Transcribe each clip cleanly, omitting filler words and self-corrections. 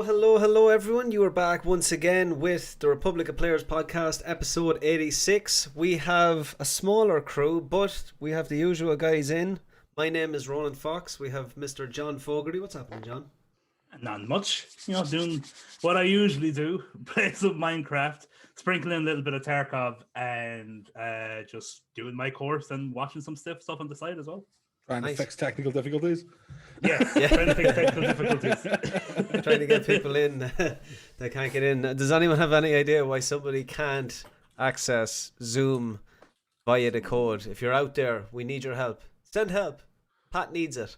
Hello, everyone. You are back once again with the Republic of Players podcast, episode 86. We have a smaller crew, but we have the usual guys in. My name is Ronan Fox. We have Mr. John Fogarty. What's happening, John? Not much, doing what I usually do, play some Minecraft, sprinkling a little bit of Tarkov, and just doing my course and watching some stuff on the side as well. Trying to fix technical difficulties. Yeah, trying to fix technical difficulties. Trying to get people in that can't get in. Does anyone have any idea why somebody can't access Zoom via the code? If you're out there, we need your help. Send help. Pat needs it.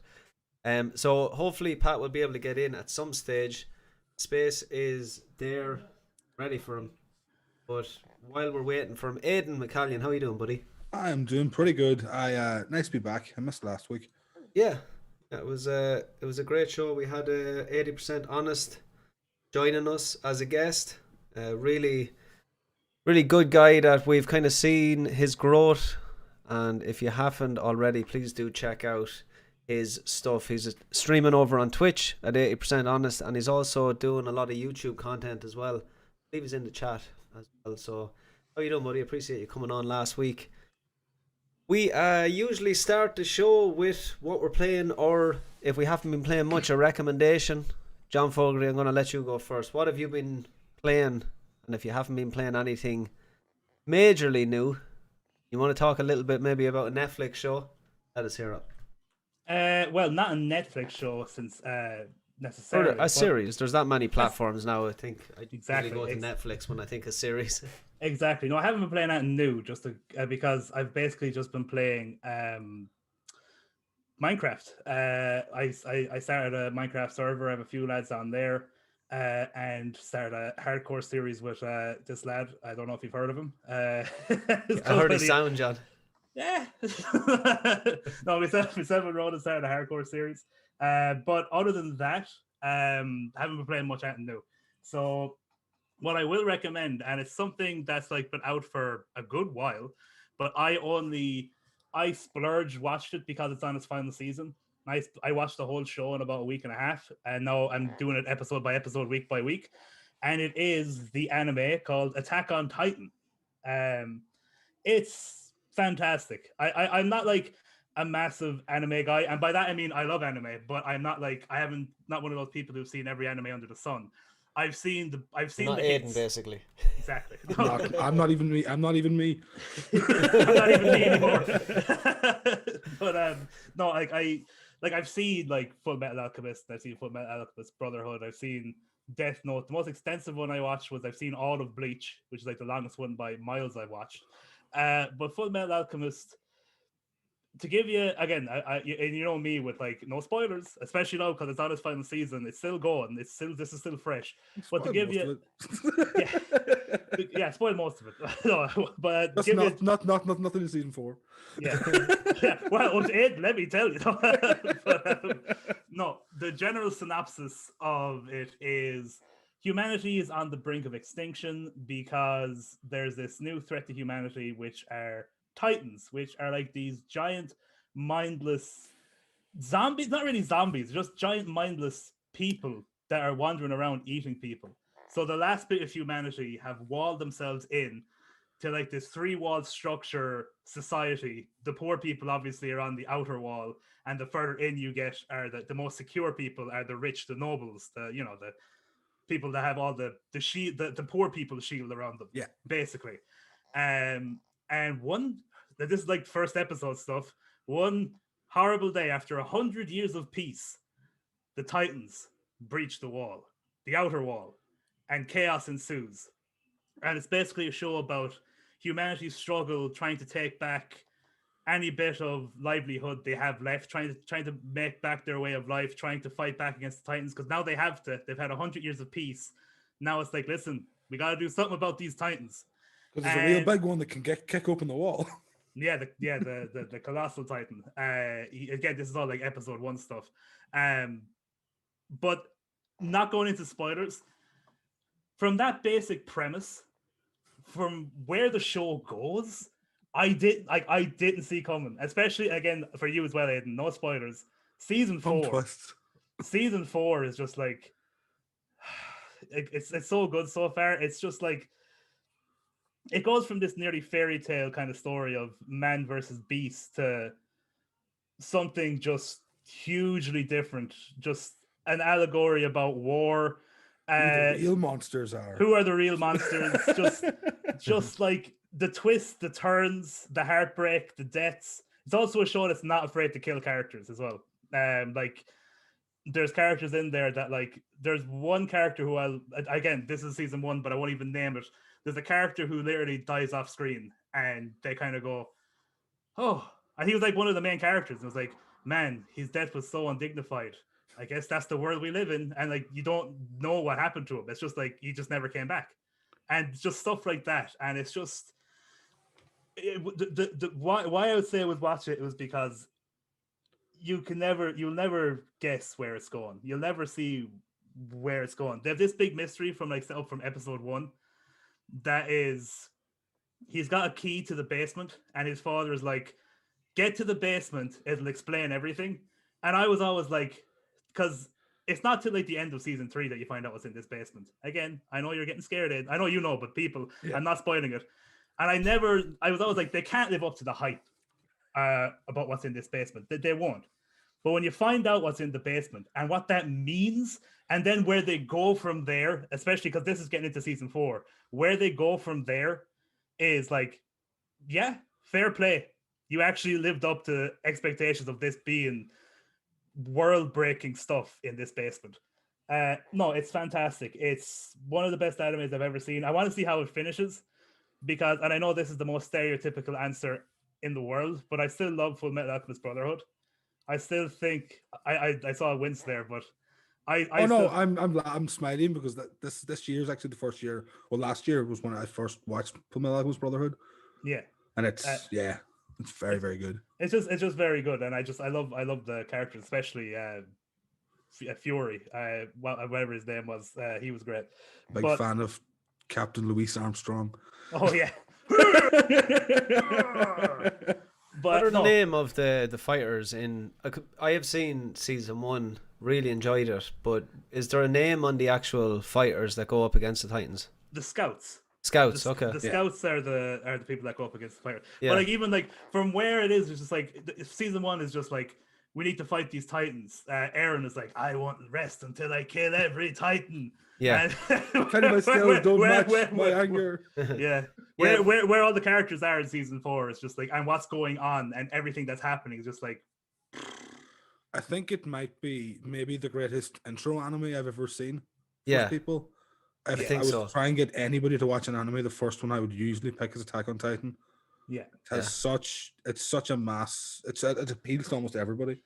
So hopefully Pat will be able to get in at some stage. Space is there, ready for him. But while we're waiting for him, Aidan McCallion, how are you doing, buddy? I'm doing pretty good. Nice to be back. I missed last week. Yeah, it was a great show. We had 80% Honest joining us as a guest. Really good guy that we've kind of seen his growth. And if you haven't already, please do check out his stuff. He's streaming over on Twitch at 80% Honest, and he's also doing a lot of YouTube content as well. I believe he's in the chat as well. So how you doing, buddy? Appreciate you coming on last week. We usually start the show with what we're playing, or if we haven't been playing much, a recommendation. John Fogarty, I'm going to let you go first. What have you been playing? And if you haven't been playing anything majorly new, you want to talk a little bit maybe about a Netflix show? Let us hear it. Well, not a Netflix show since necessarily. Or a series. There's that many platforms now. I think I exactly go to Netflix when I think of series. Exactly. No, I haven't been playing anything new, because I've basically just been playing Minecraft. I started a Minecraft server. I have a few lads on there, and started a hardcore series with this lad. I don't know if you've heard of him. I heard his sound, John. Yeah. No, we said we wrote and started a hardcore series. But other than that, I haven't been playing much anything new. So what I will recommend, and it's something that's like been out for a good while, but I splurged watched it because it's on its final season. I watched the whole show in about a week and a half, and now I'm doing it episode by episode, week by week, and it is the anime called Attack on Titan. It's fantastic. I'm not like a massive anime guy, and by that I mean I love anime, but I'm not like not one of those people who've seen every anime under the sun. I've seen not the Aiden, hits. basically. Exactly. I'm not even me. I'm not even me anymore. But no, I've seen like Full Metal Alchemist. I've seen Full Metal Alchemist Brotherhood. I've seen Death Note. The most extensive one I watched was I've seen all of Bleach, which is like the longest one by miles I've watched. But Full Metal Alchemist, to give you again, and you know me with like no spoilers, especially now because it's on its final season. It's still going. This is still fresh. But to give you, yeah, spoil most of it. No, but that's give nothing in season 4. Yeah, yeah. Well, let me tell you. But, no, the general synopsis of it is humanity is on the brink of extinction because there's this new threat to humanity, which are Titans, which are like these giant, mindless zombies. Not really zombies, just giant, mindless people that are wandering around eating people. So the last bit of humanity have walled themselves in to like this 3-wall structure society. The poor people obviously are on the outer wall, and the further in you get are the most secure people are the rich, the nobles, the people that have all the shield, the poor people shield around them. Yeah, basically. And this is like first episode stuff. One horrible day after 100 years of peace, the Titans breach the wall, the outer wall, and chaos ensues. And it's basically a show about humanity's struggle trying to take back any bit of livelihood they have left, trying to make back their way of life, trying to fight back against the Titans, because now they've had 100 years of peace. Now it's like, listen, we got to do something about these Titans. Because there's a real big one that can kick open the wall. Yeah, the colossal Titan. Again, this is all like episode 1 stuff. But not going into spoilers. From that basic premise, from where the show goes, I didn't see coming. Especially again for you as well, Aidan. No spoilers. Season 4 is just like it's so good so far. It's just like it goes from this nearly fairy tale kind of story of man versus beast to something just hugely different, just an allegory about war. Who the real monsters are. Who are the real monsters? just like the twists, the turns, the heartbreak, the deaths. It's also a show that's not afraid to kill characters as well. Like there's characters in there that like there's one character who again, this is season 1, but I won't even name it. There's a character who literally dies off screen and they kind of go, oh, and he was like one of the main characters. It was like, man, his death was so undignified. I guess that's the world we live in. And like, you don't know what happened to him. It's just like, he just never came back. And just stuff like that. And it's just, why I would say I would watch it was because you'll never guess where it's going. You'll never see where it's going. They have this big mystery from like set up from episode 1 that is, he's got a key to the basement and his father is like, get to the basement, it'll explain everything. And I was always like, because it's not till like the end of season 3 that you find out what's in this basement. Again, I know you're getting scared, Ed. I know you know, but people, I'm not spoiling it. And I was always like, they can't live up to the hype about what's in this basement. They won't. But when you find out what's in the basement and what that means, and then where they go from there, especially because this is getting into season 4, where they go from there is like, yeah, fair play. You actually lived up to expectations of this being world-breaking stuff in this basement. No, it's fantastic. It's one of the best animes I've ever seen. I want to see how it finishes because, and I know this is the most stereotypical answer in the world, but I still love Full Metal Alchemist Brotherhood. I still think I saw a wince there, but I'm smiling because this year is actually the first year. Well, last year was when I first watched Full Metal Alchemist Brotherhood. Yeah, and it's very, very good. It's just very good, and I love the characters, especially Fury. Whatever his name was, he was great. Big fan of Captain Louis Armstrong. Oh yeah. What are the name of the fighters in? I have seen season 1, really enjoyed it, but is there a name on the actual fighters that go up against the Titans? The Scouts. Scouts, okay. The Scouts are the people that go up against the fighters. Yeah. But like even like from where it is, it's just like season 1 is just like, we need to fight these Titans. Aaron is like, I won't rest until I kill every Titan. Yeah. Don't match my anger. Yeah. Where all the characters are in season 4 is just like, and what's going on and everything that's happening is just like. I think it might be maybe the greatest intro anime I've ever seen. Yeah. People. I think so. Try and get anybody to watch an anime, the first one I would usually pick is Attack on Titan. Yeah. It's such a mass. It appeals to almost everybody.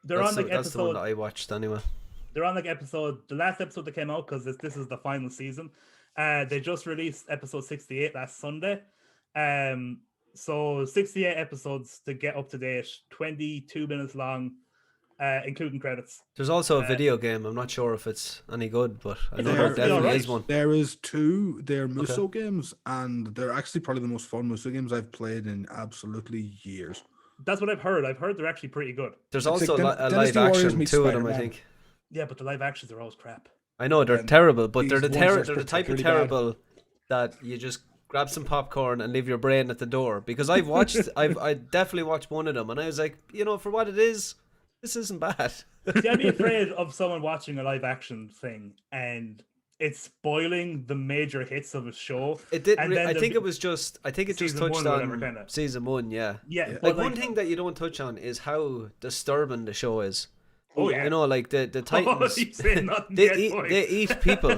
That's the one that I watched anyway. They're on like the last episode that came out because this is the final season. They just released episode 68 last Sunday. So 68 episodes to get up to date, 22 minutes long, including credits. There's also a video game. I'm not sure if it's any good, but I know there definitely is one. There is 2. They're Muso games, and they're actually probably the most fun Muso games I've played in absolutely years. That's what I've heard. I've heard they're actually pretty good. There's also a live action to them, I think. Yeah, but the live actions are always crap. I know they're terrible, but they're the type of terrible that you just grab some popcorn and leave your brain at the door. Because I definitely watched one of them, and I was like, for what it is, this isn't bad. See, I'd be afraid of someone watching a live action thing and it's spoiling the major hits of a show. It did. I think it just touched on season 1. Yeah. Yeah. Like one thing that you don't touch on is how disturbing the show is. Oh yeah. Like the Titans, they eat people.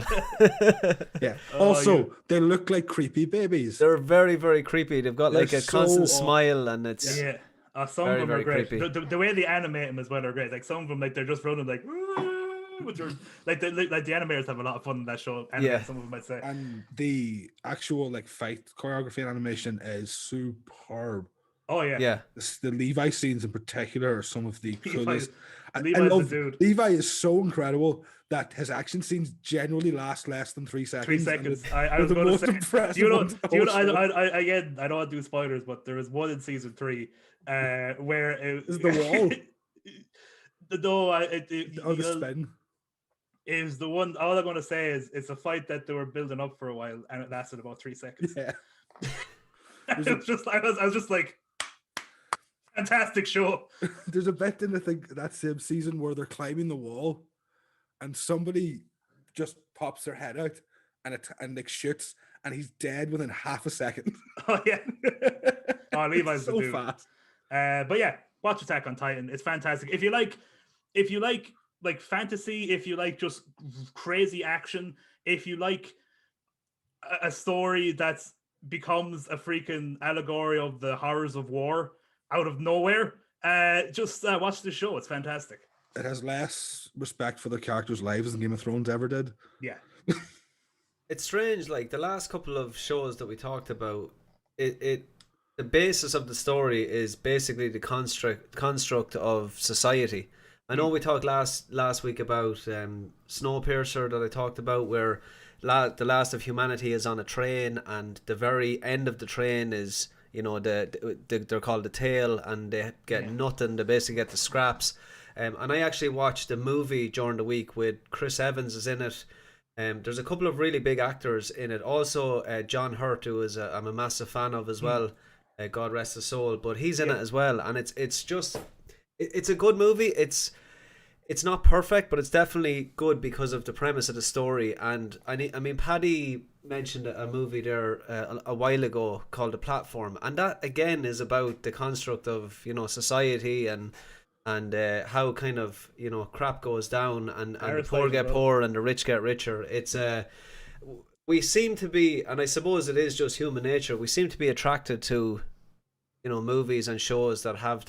Yeah. Also, they look like creepy babies. They're very, very creepy. They've got like a constant smile, and it's some of them are great. The way they animate them as well are great. Like some of them, like they're just running like. Like the animators have a lot of fun in that show. Some of them might say. And the actual like fight choreography and animation is superb. Oh yeah. Yeah. The Levi scenes in particular are some of the coolest. Levi is so incredible that his action scenes generally last less than 3 seconds. 3 seconds. I was going to say. Again, I don't want to do spoilers, but there is one in season 3 where is the wall. The spin. is the one. All I'm going to say is it's a fight that they were building up for a while, and it lasted about 3 seconds. Yeah. It was just, I was just like, fantastic show. There's a bit in I think that same season where they're climbing the wall, and somebody just pops their head out and like shoots, and he's dead within half a second. Oh yeah. Oh, Levi's so the dude. fast. But yeah, watch Attack on Titan. It's fantastic. If you like fantasy, if you like just crazy action, if you like a story that's becomes a freaking allegory of the horrors of war out of nowhere, just watch the show. It's fantastic. It has less respect for the characters' lives than Game of Thrones ever did. Yeah. It's strange, like the last couple of shows that we talked about, the basis of the story is basically the construct of society. I know we talked last week about Snowpiercer that I talked about, where the last of humanity is on a train, and the very end of the train is, you know, they're called the tail, and they get nothing. They basically get the scraps. And I actually watched a movie during the week with Chris Evans is in it. There's a couple of really big actors in it. Also, John Hurt, who is I'm a massive fan of as well. God rest his soul, but he's in it as well, and it's just it's a good movie. It's not perfect, but it's definitely good because of the premise of the story. And I mean, Paddy mentioned a movie there a while ago called The Platform, and that again is about the construct of, you know, society and how kind of, you know, crap goes down and the poor get poor and the rich get richer. It's we seem to be, and I suppose it is just human nature, we seem to be attracted to, you know, movies and shows that have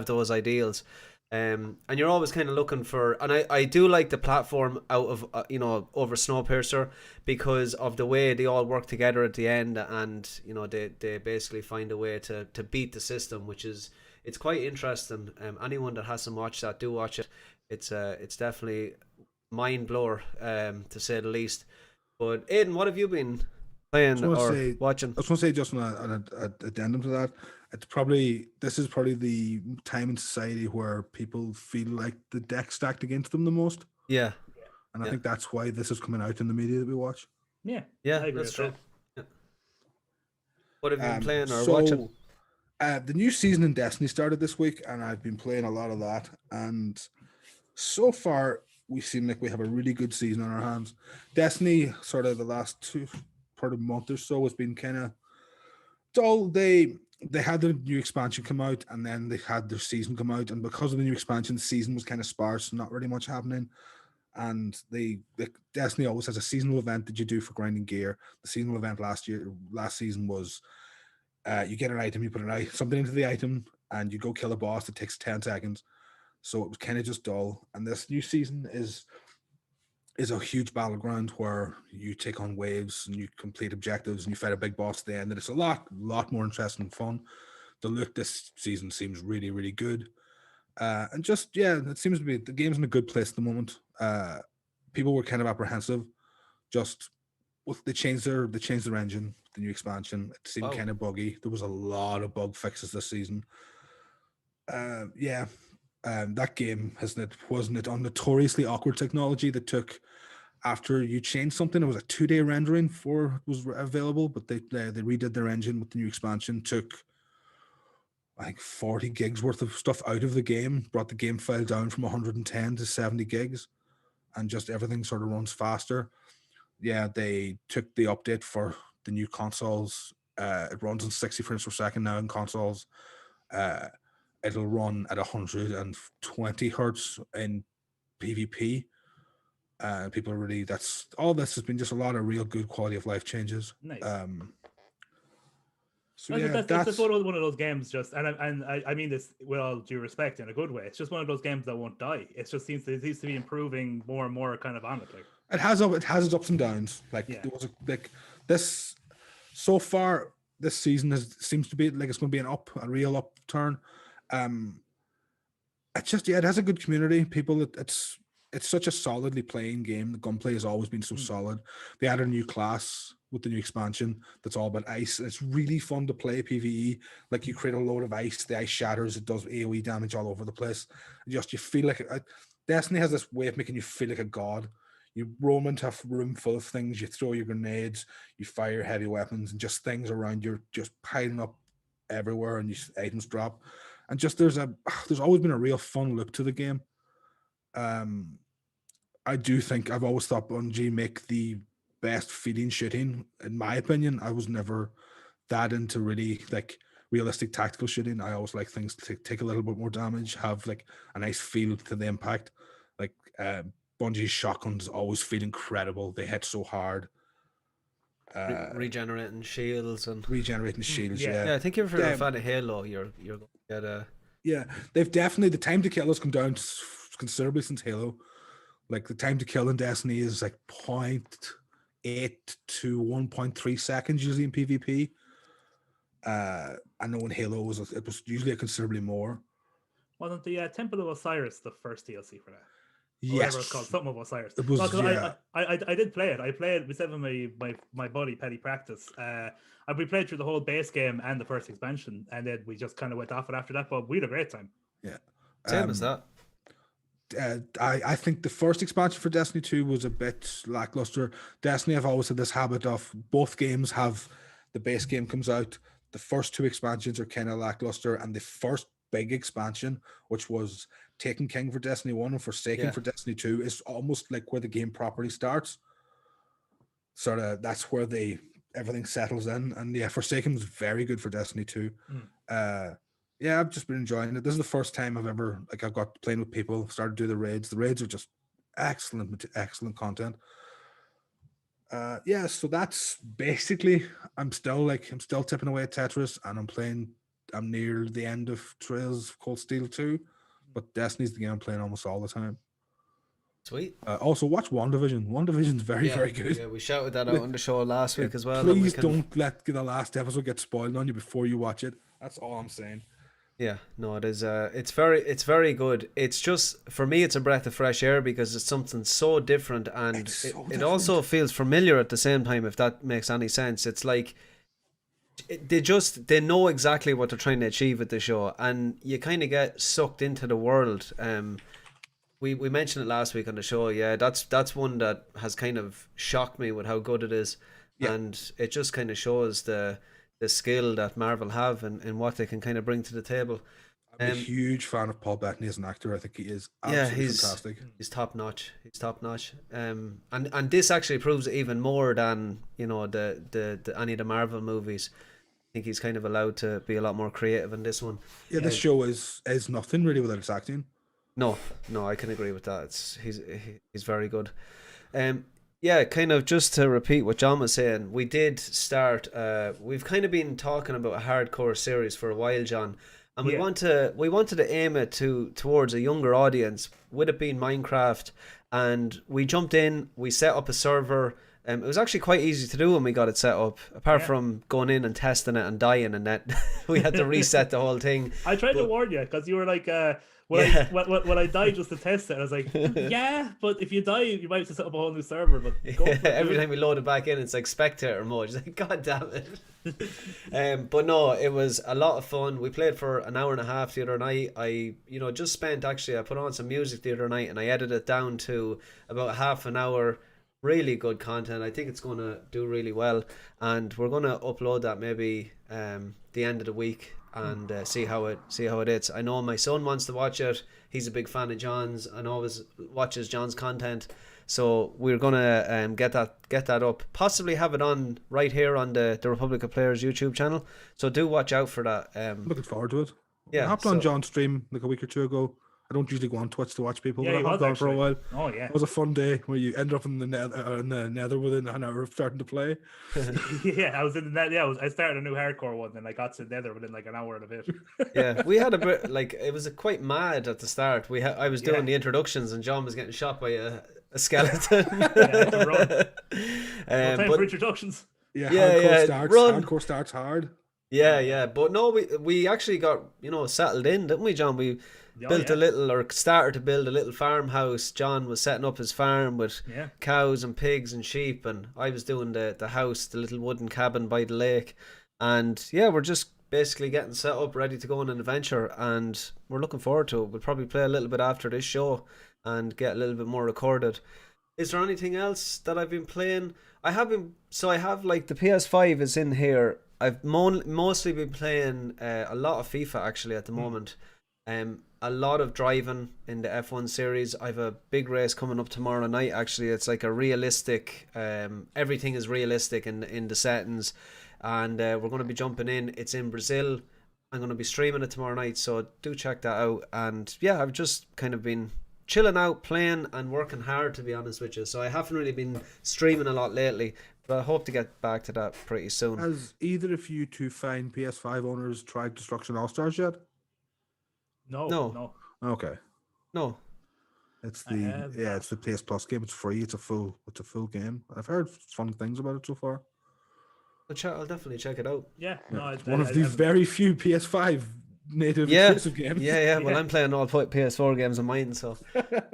those ideals. And you're always kind of looking for, and I do like The Platform out of you know, over Snowpiercer because of the way they all work together at the end, and you know, they basically find a way to beat the system, which is, it's quite interesting. Anyone that hasn't watched that, do watch it. It's definitely mind blower, to say the least. But Aidan, what have you been playing or watching? I was going to say just an addendum to that. This is probably the time in society where people feel like the deck stacked against them the most. Yeah. And I think that's why this is coming out in the media that we watch. Yeah. Yeah, I agree that's true. that. Yeah. What have you been playing or watching? The new season in Destiny started this week, and I've been playing a lot of that. And so far, we seem like we have a really good season on our hands. Destiny, sort of the last month or so, has been kind of dull. They had the new expansion come out, and then they had their season come out, and because of the new expansion, the season was kind of sparse, not really much happening. And Destiny always has a seasonal event that you do for grinding gear. The seasonal event last season was you get an item, you put something into the item, and you go kill a boss that takes 10 seconds. So it was kind of just dull. And this new season is a huge battleground where you take on waves and you complete objectives and you fight a big boss at the end. And it's a lot more interesting and fun. The look this season seems really, really good. And just, yeah, it seems to be, the game's in a good place at the moment. People were kind of apprehensive. Just they changed their engine, the new expansion. It seemed kind of buggy. There was a lot of bug fixes this season. That game wasn't it on notoriously awkward technology that took, after you changed something, it was a 2-day rendering was available, but they redid their engine with the new expansion. Took I think 40 gigs worth of stuff out of the game, brought the game file down from 110 to 70 gigs, and just everything sort of runs faster. Yeah, they took the update for the new consoles. It runs on 60 frames per second now in consoles. It'll run at 120 hertz in PvP. People are really, all this has been just a lot of real good quality of life changes. Nice. So yeah, that's one of those games. Just and I mean this with all due respect in a good way. It's just one of those games that won't die. It just seems to be improving more and more, kind of on it. Like it has its ups and downs. Like there was this so far. This season seems to be like it's going to be a real upturn. It has a good community. People, it's such a solidly playing game. The gunplay has always been so solid. They added a new class with the new expansion that's all about ice. It's really fun to play PvE. Like you create a load of ice, the ice shatters, it does AoE damage all over the place. You feel like Destiny has this way of making you feel like a god. You roam into a room full of things, you throw your grenades, you fire heavy weapons, and just things around you just piling up everywhere, and items drop. And just there's always been a real fun look to the game. I do think I've always thought Bungie make the best feeling shooting. In my opinion, I was never that into really like realistic tactical shooting. I always like things to take a little bit more damage, have like a nice feel to the impact. Like Bungie's shotguns always feel incredible. They hit so hard. Regenerating shields and Regenerating shields. yeah. yeah. I think if you're a fan of Halo, you're going to get a They've definitely the time to kill has come down considerably since Halo. Like the time to kill in Destiny is like 0.8 to 1.3 seconds usually in PvP. I know in Halo it was usually considerably more. Wasn't the Temple of Osiris the first DLC for that? Or Yes, whatever it's called, something of Osiris. it was. I did play it. I played with my buddy Petty Practice. We played through the whole base game and the first expansion, and then we just kind of went off it after that. But we had a great time. Yeah, same as that. I think the first expansion for Destiny 2 was a bit lackluster. Destiny, I've always had this habit of both games have the base game comes out. The first two expansions are kind of lackluster, and the first big expansion, which was Taken King for Destiny 1 and Forsaken for Destiny 2, is almost like where the game properly starts. Sort of that's where everything settles in. And yeah, Forsaken was very good for Destiny 2. Yeah, I've just been enjoying it. This is the first time I've got playing with people, started to do the raids. The raids are just excellent content. Yeah, so that's basically I'm still tipping away at Tetris, and I'm near the end of Trails of Cold Steel 2, but Destiny's the game I'm playing almost all the time. Sweet. Also, watch WandaVision. WandaVision's very good. Yeah, we shouted that out on the show last week as well. Please don't let the last episode get spoiled on you before you watch it. That's all I'm saying. Yeah, no, it is. It's very good. It's just for me, it's a breath of fresh air because it's something so different, and it also feels familiar at the same time. If that makes any sense, it's like they know exactly what they're trying to achieve with the show, and you kind of get sucked into the world. We mentioned it last week on the show. Yeah, that's one that has kind of shocked me with how good it is, and it just kind of shows the skill that Marvel have and what they can kind of bring to the table. I'm a huge fan of Paul Bettany as an actor. I think he is absolutely fantastic. He's top notch. And this actually proves it even more than the any of the Marvel movies. I think he's kind of allowed to be a lot more creative in this one. Yeah, this show is nothing really without its acting. No, I can agree with that. He's very good. Yeah, kind of just to repeat what John was saying, we did start. We've kind of been talking about a hardcore series for a while, John, and we wanted to aim it towards a younger audience, with it being Minecraft, and we jumped in. We set up a server. It was actually quite easy to do when we got it set up, apart from going in and testing it and dying, and that we had to reset the whole thing. I tried to warn you because you were like. When I died just to test it, I was like, yeah, but if you die, you might have to set up a whole new server. But every time we load it back in, it's like spectator mode. It's like, God damn it. But no, it was a lot of fun. We played for an hour and a half the other night. I put on some music the other night and I edited it down to about half an hour. Really good content. I think it's going to do really well, and we're going to upload that maybe the end of the week and see how it is. I know my son wants to watch it. He's a big fan of John's and always watches John's content. So we're gonna get that up. Possibly have it on right here on the Republic of Players YouTube channel. So do watch out for that. Looking forward to it. Yeah, I hopped on John's stream like a week or two ago. I don't usually go on Twitch to watch people, but I hopped on for a while. Oh yeah, it was a fun day where you end up in the nether within an hour of starting to play. Yeah, I was in the net. Yeah, I started a new hardcore one, and I got to nether within like an hour and a bit. Yeah, we had a bit like it was quite mad at the start. I was doing the introductions, and John was getting shot by a skeleton. No time for introductions. Hardcore starts hard. Yeah, but no, we actually got settled in, didn't we, John? We started to build a little farmhouse. John was setting up his farm with cows and pigs and sheep, and I was doing the house, the little wooden cabin by the lake. And yeah, we're just basically getting set up, ready to go on an adventure, and we're looking forward to it. We'll probably play a little bit after this show and get a little bit more recorded. Is there anything else that I've been playing? I have like the PS5 is in here. I've mostly been playing a lot of FIFA actually at the moment. A lot of driving in the F1 series. I've a big race coming up tomorrow night actually. It's like a realistic, everything is realistic in the settings, and we're going to be jumping in. It's in Brazil. I'm going to be streaming it tomorrow night, so do check that out. And yeah, I've just kind of been chilling out, playing and working hard, to be honest with you. So I haven't really been streaming a lot lately, but I hope to get back to that pretty soon. Has either of you two fine PS5 owners tried Destruction All Stars yet? No. Okay. No. It's I have that. it's the PS Plus game. It's free. It's a full game. I've heard fun things about it so far. I'll definitely check it out. Yeah, no, It's one of the very few PS5 native Yeah, exclusive games. yeah. Well, Yeah. I'm playing all PS4 games on mine, so.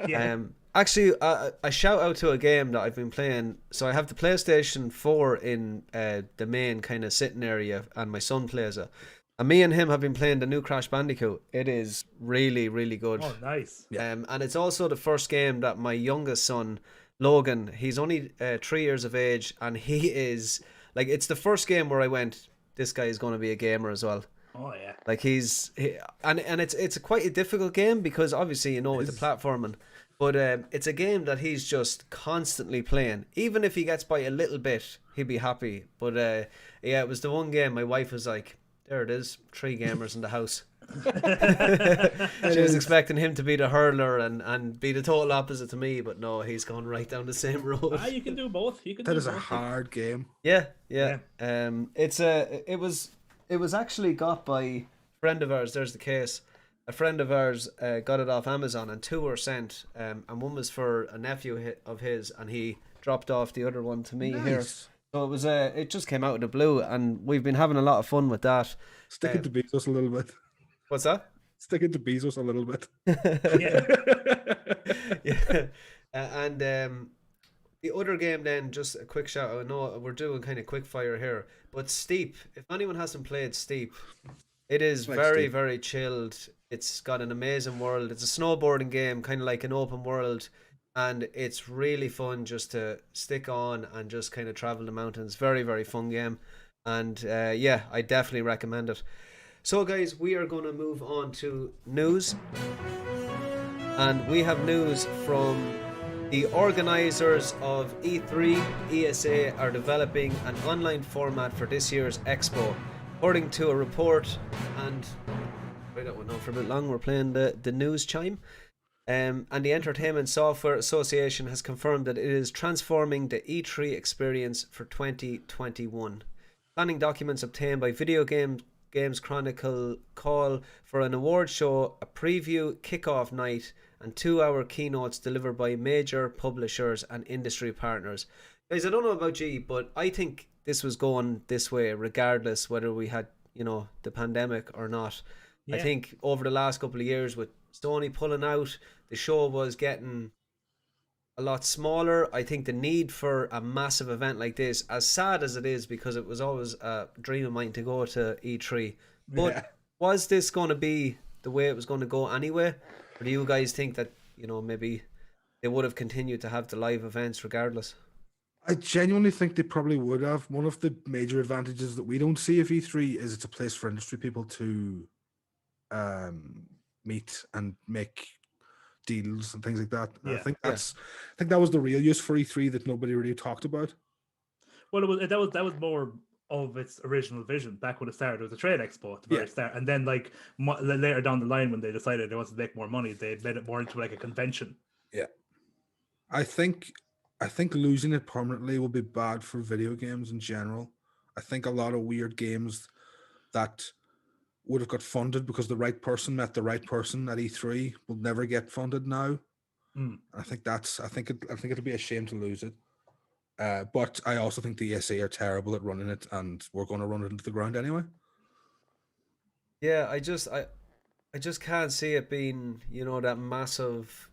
yeah. Actually, I shout out to a game that I've been playing. So I have the PlayStation 4 in the main kind of sitting area, and my son plays it. And me and him have been playing the new Crash Bandicoot. It is really, really good. Oh, nice. And it's also the first game that my youngest son, Logan, he's only 3 years of age, and he is like, it's the first game where I went, this guy is going to be a gamer as well. Oh yeah. Like and it's quite a difficult game because obviously with the platforming, but it's a game that he's just constantly playing. Even if he gets by a little bit, he'd be happy. But yeah, it was the one game my wife was like, there it is, 3 gamers in the house. She was expecting him to be the hurler and be the total opposite to me, but no, he's gone right down the same road. You can do both. That is a hard game. Yeah. It was actually got by a friend of ours. There's the case. A friend of ours got it off Amazon, and 2 were sent. And one was for a nephew of his, and he dropped off the other one to me here. Nice. So it was it just came out of the blue, and we've been having a lot of fun with that. Stick it to Bezos a little bit. What's that? Stick it to Bezos a little bit. Yeah. And the other game then, just a quick shout out. I know we're doing kind of quick fire here, but Steep, if anyone hasn't played Steep, it is Like very, Steep. very chilled. It's got an amazing world. It's a snowboarding game, kind of like an open world, and it's really fun just to stick on and just kind of travel the mountains. Very, very fun game. And yeah, I definitely recommend it. So guys, we are going to move on to news. And we have news from the organisers of E3. ESA are developing an online format for this year's expo. According to a report, and that went on for a bit long, we're playing the news chime. And the Entertainment Software Association has confirmed that it is transforming the E3 experience for 2021. Planning documents obtained by Video Games Chronicle call for an award show, a preview kickoff night, and 2-hour keynotes delivered by major publishers and industry partners. Guys, I don't know about you, but I think this was going this way regardless whether we had, the pandemic or not. Yeah. I think over the last couple of years with Sony pulling out, the show was getting a lot smaller. I think the need for a massive event like this, as sad as it is, because it was always a dream of mine to go to E3, but was this going to be the way it was going to go anyway? Or do you guys think that, maybe they would have continued to have the live events regardless? I genuinely think they probably would have. One of the major advantages that we don't see of E3 is it's a place for industry people to meet and make deals and things like that. And I think that was the real use for E3 that nobody really talked about. Well, that was more of its original vision back when it started. It was a trade expo at the very start, and then like later down the line when they decided they wanted to make more money, they made it more into like a convention. Yeah, I think losing it permanently will be bad for video games in general. I think a lot of weird games that would have got funded because the right person met the right person at E3 will never get funded now. I think it'll be a shame to lose it. But I also think the ESA are terrible at running it, and we're going to run it into the ground anyway. Yeah, I just can't see it being, that massive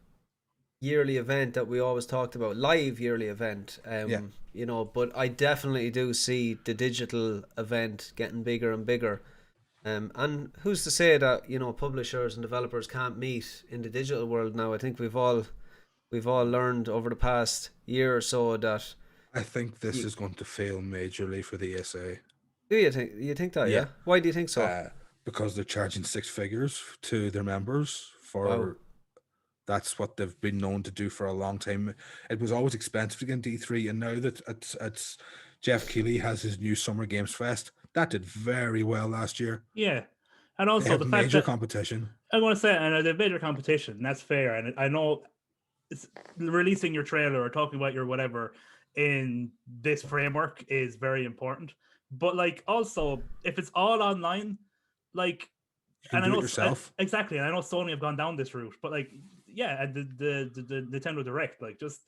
yearly event that we always talked about, live yearly event. But I definitely do see the digital event getting bigger and bigger. And who's to say that publishers and developers can't meet in the digital world now? I think we've all learned over the past year or so that. I think this You, is going to fail majorly for the ESA. do you think that? Yeah, Yeah. Why do you think so? because they're charging six figures to their members Wow. for. That's what they've been known to do for a long time. It was always expensive to get into E3, and now that it's Jeff Keighley has his new Summer Games Fest, that did very well last year. Yeah, and They also have the fact major that competition. I want to say, and the major competition, and that's fair. And I know it's, releasing your trailer or talking about your whatever in this framework is very important. But like, also, if it's all online, like, You can and I do it know yourself. exactly, and I know Sony have gone down this route, but like, yeah, and the Nintendo Direct, like, just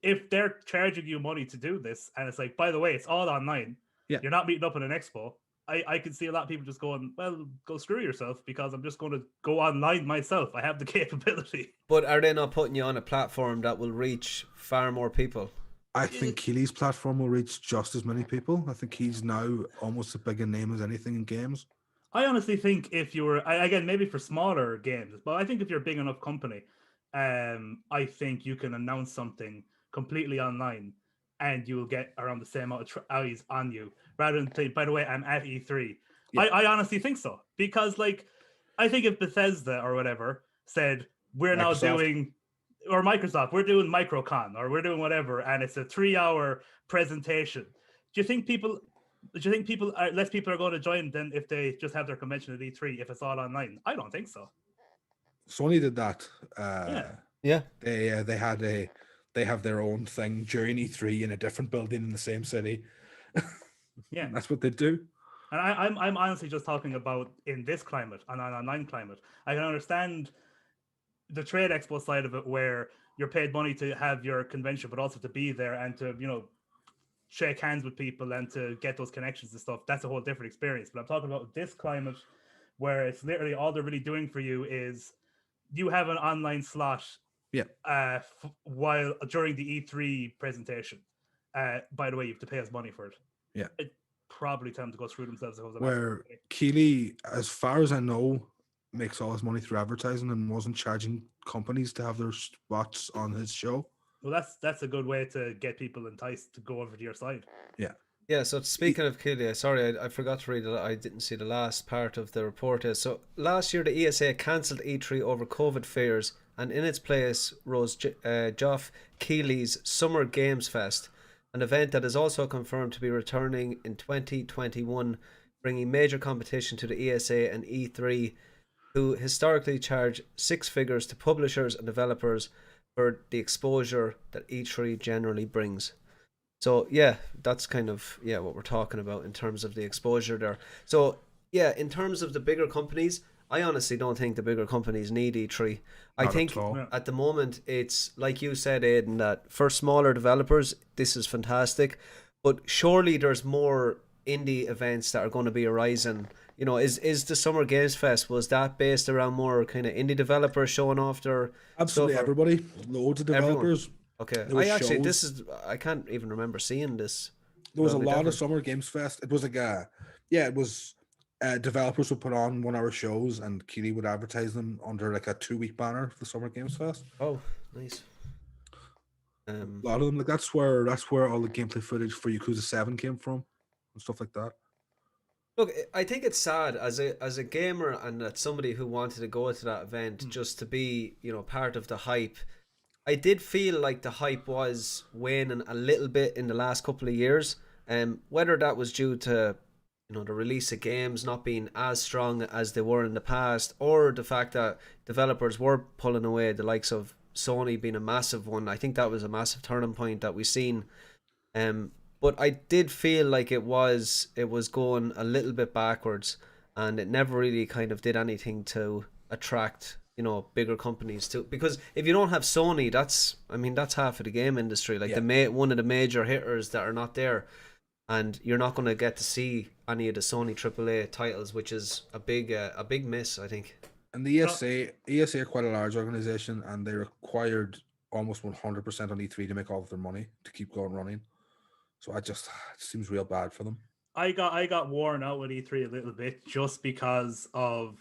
if they're charging you money to do this, and it's like, by the way, it's all online. Yeah. You're not meeting up in an expo. I can see a lot of people just going, well, go screw yourself because I'm just going to go online myself. I have the capability. But are they not putting you on a platform that will reach far more people? I think Keighley's platform will reach just as many people. I think he's now almost as big a name as anything in games. I honestly think if you were, again, maybe for smaller games, but I think if you're a big enough company, I think you can announce something completely online and you'll get around the same amount of eyes on you rather than say, by the way, I'm at E3. Yeah. I honestly think so because, like, I think if Bethesda or whatever said, we're now Microsoft. doing, or Microsoft, we're doing MicroCon or we're doing whatever, and it's a 3-hour presentation, do you think less people are going to join than if they just have their convention at E3 if it's all online? I don't think so. Sony did that. Yeah. Yeah. They have their own thing during E3 in a different building in the same city. Yeah. That's what they do. And I'm honestly just talking about in this climate, and an online climate. I can understand the trade expo side of it where you're paid money to have your convention, but also to be there and to, shake hands with people and to get those connections and stuff. That's a whole different experience. But I'm talking about this climate where it's literally all they're really doing for you is you have an online slot. Yeah. While during the E3 presentation. By the way, you have to pay us money for it. Yeah. It probably tell them to go screw themselves. Where Keighley, as far as I know, makes all his money through advertising and wasn't charging companies to have their spots on his show. Well, that's a good way to get people enticed to go over to your side. Yeah. Yeah, so speaking of Keighley, sorry, I forgot to read it. I didn't see the last part of the report. So last year, the ESA cancelled E3 over COVID fears, and in its place rose Geoff Keighley's Summer Games Fest, an event that is also confirmed to be returning in 2021, bringing major competition to the ESA and E3, who historically charge six figures to publishers and developers for the exposure that E3 generally brings. So yeah, that's kind of what we're talking about in terms of the exposure there. So yeah, in terms of the bigger companies, I honestly don't think the bigger companies need E3. I Not think at all. at the moment it's like you said, Aidan, that for smaller developers this is fantastic, but surely there's more indie events that are going to be arising. Is the Summer Games Fest, was that based around more kind of indie developers showing off their Absolutely stuff, or- everybody, loads of developers. Okay, There was I can't even remember seeing this. There was a Totally lot of different. Summer Games Fest. It was like it was developers would put on 1 hour shows and Keighley would advertise them under like a 2-week banner for the Summer Games Fest. Oh, nice. A lot of them, like that's where all the gameplay footage for Yakuza 7 came from and stuff like that. Look, I think it's sad as a gamer and as somebody who wanted to go to that event just to be, part of the hype. I did feel like the hype was waning a little bit in the last couple of years. Whether that was due to, the release of games not being as strong as they were in the past, or the fact that developers were pulling away, the likes of Sony being a massive one. I think that was a massive turning point that we've seen. But I did feel like it was going a little bit backwards, and it never really kind of did anything to attract bigger companies too. Because if you don't have Sony, that's half of the game industry. Like one of the major hitters that are not there, and you're not going to get to see any of the Sony AAA titles, which is a big miss, I think. And the ESA are quite a large organization, and they required almost 100% on E3 to make all of their money to keep going running. So it seems real bad for them. I got worn out with E3 a little bit just because of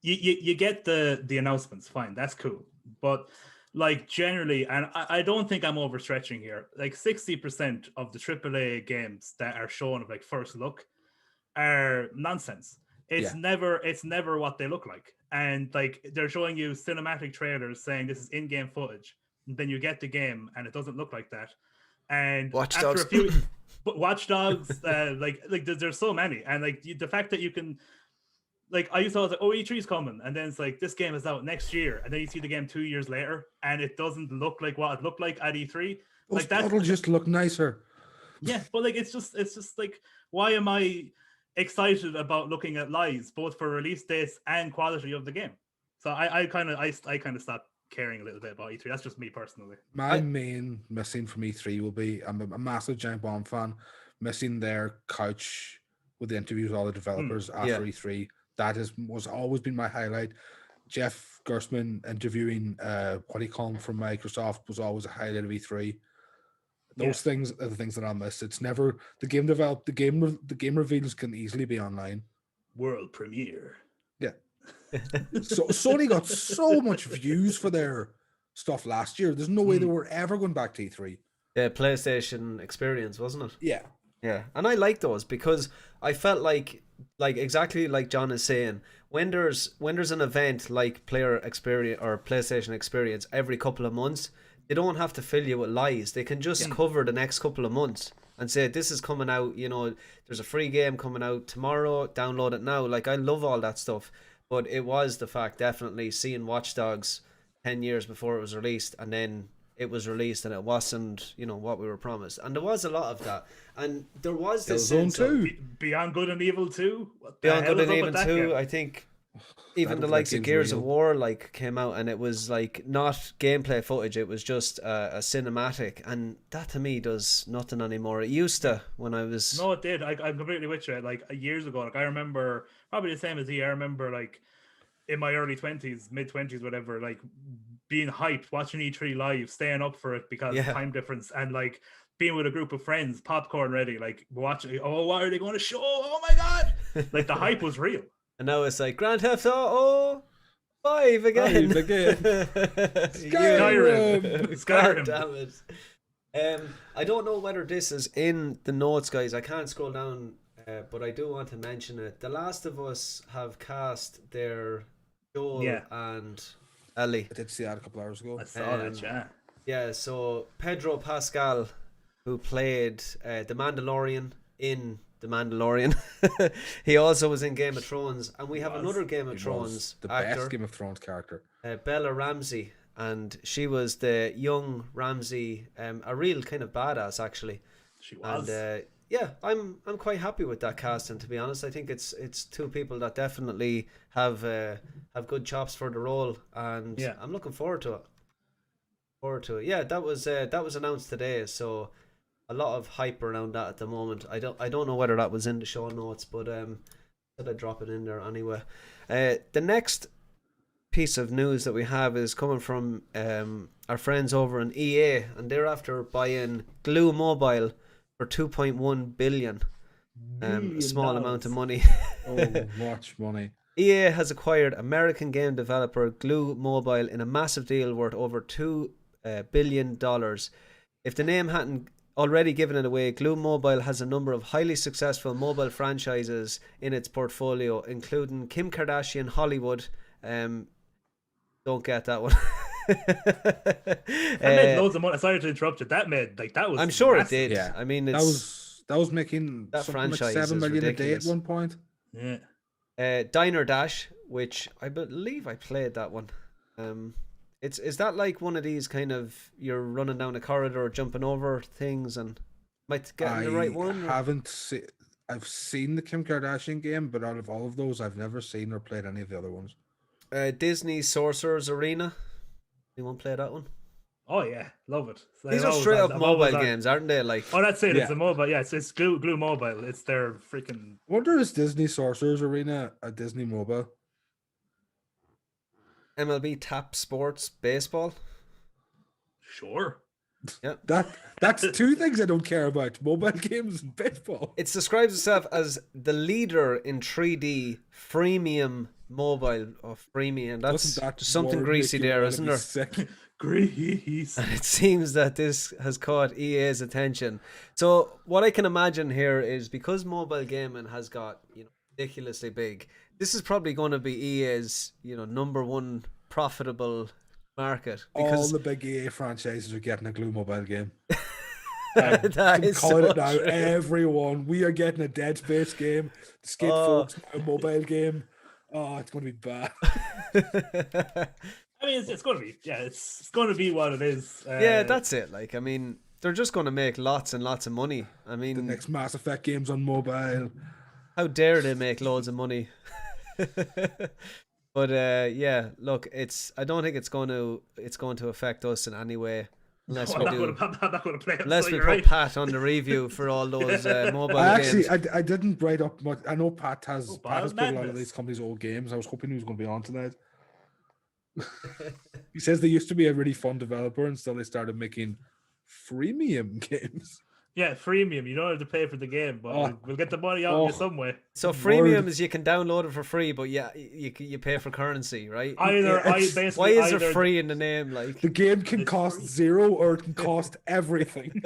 you get the announcements, fine, that's cool. But like generally, and I don't think I'm overstretching here, like 60% of the AAA games that are shown of like first look are nonsense. Yeah. It's never what they look like. And like they're showing you cinematic trailers saying this is in-game footage. And then you get the game and it doesn't look like that. And Watch after Dogs. a few but Watch Dogs, like there's so many. And like the fact that you can like I used to always like, oh, E3 is coming, and then it's like this game is out next year, and then you see the game 2 years later, and it doesn't look like what it looked like at E3. Those Like that, bottles just look nicer. yeah, but like it's just like, why am I excited about looking at lies both for release dates and quality of the game? So I kind of stopped caring a little bit about E3. That's just me personally. My main missing from E3 will be I'm a massive Giant Bomb fan. Missing their couch with the interviews with all the developers after E3. That was always been my highlight. Jeff Gerstmann interviewing what he called from Microsoft was always a highlight of E3. Those things are the things that I miss. It's never the game developed. The game reveals can easily be online. World premiere. Yeah. So Sony got so much views for their stuff last year. There's no way they were ever going back to E3. The PlayStation experience, wasn't it? Yeah. Yeah, and I like those because I felt like exactly like John is saying, when there's an event like player experience or PlayStation experience every couple of months, they don't have to fill you with lies. They can just cover the next couple of months and say this is coming out, you know, there's a free game coming out tomorrow, download it now. Like I love all that stuff, but it was the fact definitely seeing Watch Dogs 10 years before it was released, and then it was released and it wasn't, you know, what we were promised. And there was a lot of that. And there was this Killzone sense of 2. Beyond Good and Evil 2. Beyond Good and Evil 2, I think even the was likes like of Gears of real. War like came out and it was like not gameplay footage, it was just a cinematic, and that to me does nothing anymore. It used to when I was No, it did. I'm completely with you. Like years ago, like I remember probably the same as you. I remember like in my early 20s, mid 20s, whatever, like being hyped, watching E3 live, staying up for it because time difference, and like being with a group of friends, popcorn ready, like watching. Oh, what are they going to show? Oh my god! Like the hype was real. And now it's like Grand Theft Auto 5 again. Skyrim. God damn it. I don't know whether this is in the notes, guys. I can't scroll down, but I do want to mention it. The Last of Us have cast their Joel and Ellie. I did see that a couple hours ago. I saw that, yeah. Yeah, so Pedro Pascal, who played the Mandalorian in The Mandalorian, he also was in Game of Thrones, and we have another Game of Thrones the actor, best Game of Thrones character, Bella Ramsey, and she was the young Ramsey, a real kind of badass actually. She was. And yeah, I'm quite happy with that casting, to be honest. I think it's two people that definitely have good chops for the role, and I'm looking forward to it. Yeah, that was announced today, so a lot of hype around that at the moment. I don't know whether that was in the show notes, but I'd drop it in there anyway. The next piece of news that we have is coming from our friends over in EA, and they're after buying Glue Mobile for 2.1 billion. A small amount of money. Oh, much money. EA has acquired American game developer Glue Mobile in a massive deal worth over $2 billion. If the name hadn't already given it away, Glue Mobile has a number of highly successful mobile franchises in its portfolio, including Kim Kardashian Hollywood. Don't get that one. That made loads of money. Sorry to interrupt you. That was. I'm sure massive. it did. Yeah. I mean, that was making that something franchise like 7 is million ridiculous. a day at one point. Yeah. Diner Dash, which I believe I played that one. Is that like one of these kind of you're running down a corridor, jumping over things, and might get the right one? I've seen the Kim Kardashian game, but out of all of those, I've never seen or played any of the other ones. Disney Sorcerer's Arena. Anyone play that one? Oh yeah, love it. So these are straight up mobile games, aren't they? Like, oh, that's it. Yeah. It's a mobile. Yeah, it's Glue Mobile. It's their freaking. I wonder is Disney Sorcerer's Arena a Disney mobile? MLB Tap Sports Baseball. Sure. Yeah. That's two things I don't care about: mobile games and baseball. It describes itself as the leader in 3D freemium mobile or freemium. That's Doesn't that something word greasy make you there, wanna isn't be there? sick? Greece. And it seems that this has caught EA's attention. So what I can imagine here is because mobile gaming has got, ridiculously big, this is probably going to be EA's, number one profitable market. All Because the big EA franchises are getting a Glue mobile game. that I'm is calling so it now. true. Everyone, we are getting a Dead Space game. The Skate Oh. Folks now mobile game. Oh, it's going to be bad. I mean, it's going to be, it's going to be what it is. Yeah, that's it. Like, I mean, they're just going to make lots and lots of money. I The mean, next Mass Effect game's on mobile. how dare they make loads of money? But yeah, look, I don't think it's going to affect us in any way unless we do. I'm not going to play it. Unless so we you're put right. Pat on the review for all those mobile I games. actually, I didn't write up much. I know Pat has Oh, played a lot of madness. these companies' old games. I was hoping he was going to be on tonight. He says they used to be a really fun developer until they started making freemium games. Yeah, freemium. You don't have to pay for the game, but we'll get the money out of you some way. So freemium is you can download it for free, but yeah, you pay for currency, right? It's- Why is there free in the name? Like, The game can It's cost free. 0 or it can cost everything.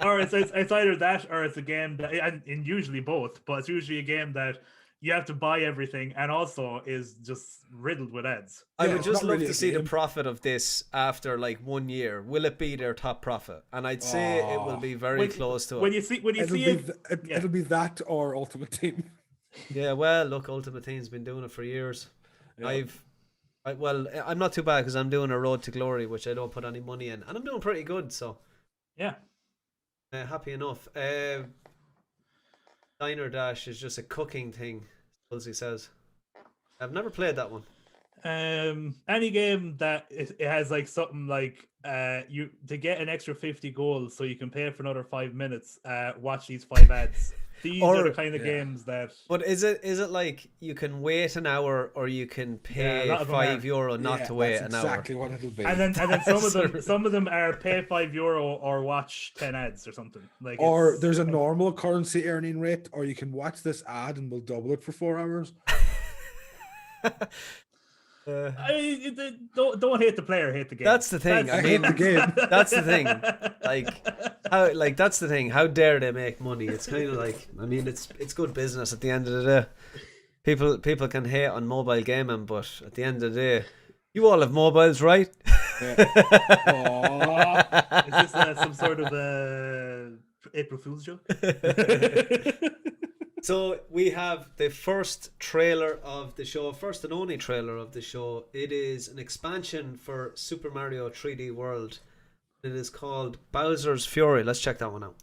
Or it's either that or it's a game that, and usually both, but it's usually a game that you have to buy everything and also is just riddled with ads. I Yeah, would it's just not love really to a see the game. profit of this after like 1 year. Will it be their top profit? And I'd say it will be very close to When it. you see It'll it, be, yeah. it'll be that or Ultimate Team. Yeah, well, look, Ultimate Team's been doing it for years. Yeah. I'm not too bad because I'm doing a Road to Glory, which I don't put any money in, and I'm doing pretty good. So Yeah. happy enough. Diner Dash is just a cooking thing, Tulsi says. I've never played that one. Any game that it has like something like you to get an extra 50 gold so you can pay for another 5 minutes, watch these 5 ads. These are the Or- kind of yeah. games that But is it like you can wait an hour or you can pay lot of them are. €5 not Yeah, to wait that's an exactly what it'll be. and then some of That's- them are pay €5 or watch 10 ads or something. Like Or it's- there's a normal currency earning rate, or you can watch this ad and we'll double it for 4 hours. I mean, don't hate the player, hate the game. That's the thing. I I hate mean, the game. that's the thing. That's the thing. How dare they make money? It's kind of like, I mean, it's good business at the end of the day. People can hate on mobile gaming, but at the end of the day, you all have mobiles, right? Aw. Is this some sort of April Fool's joke? So we have the first trailer of the show, first and only trailer of the show. It is an expansion for Super Mario 3D World. It is called Bowser's Fury. Let's check that one out.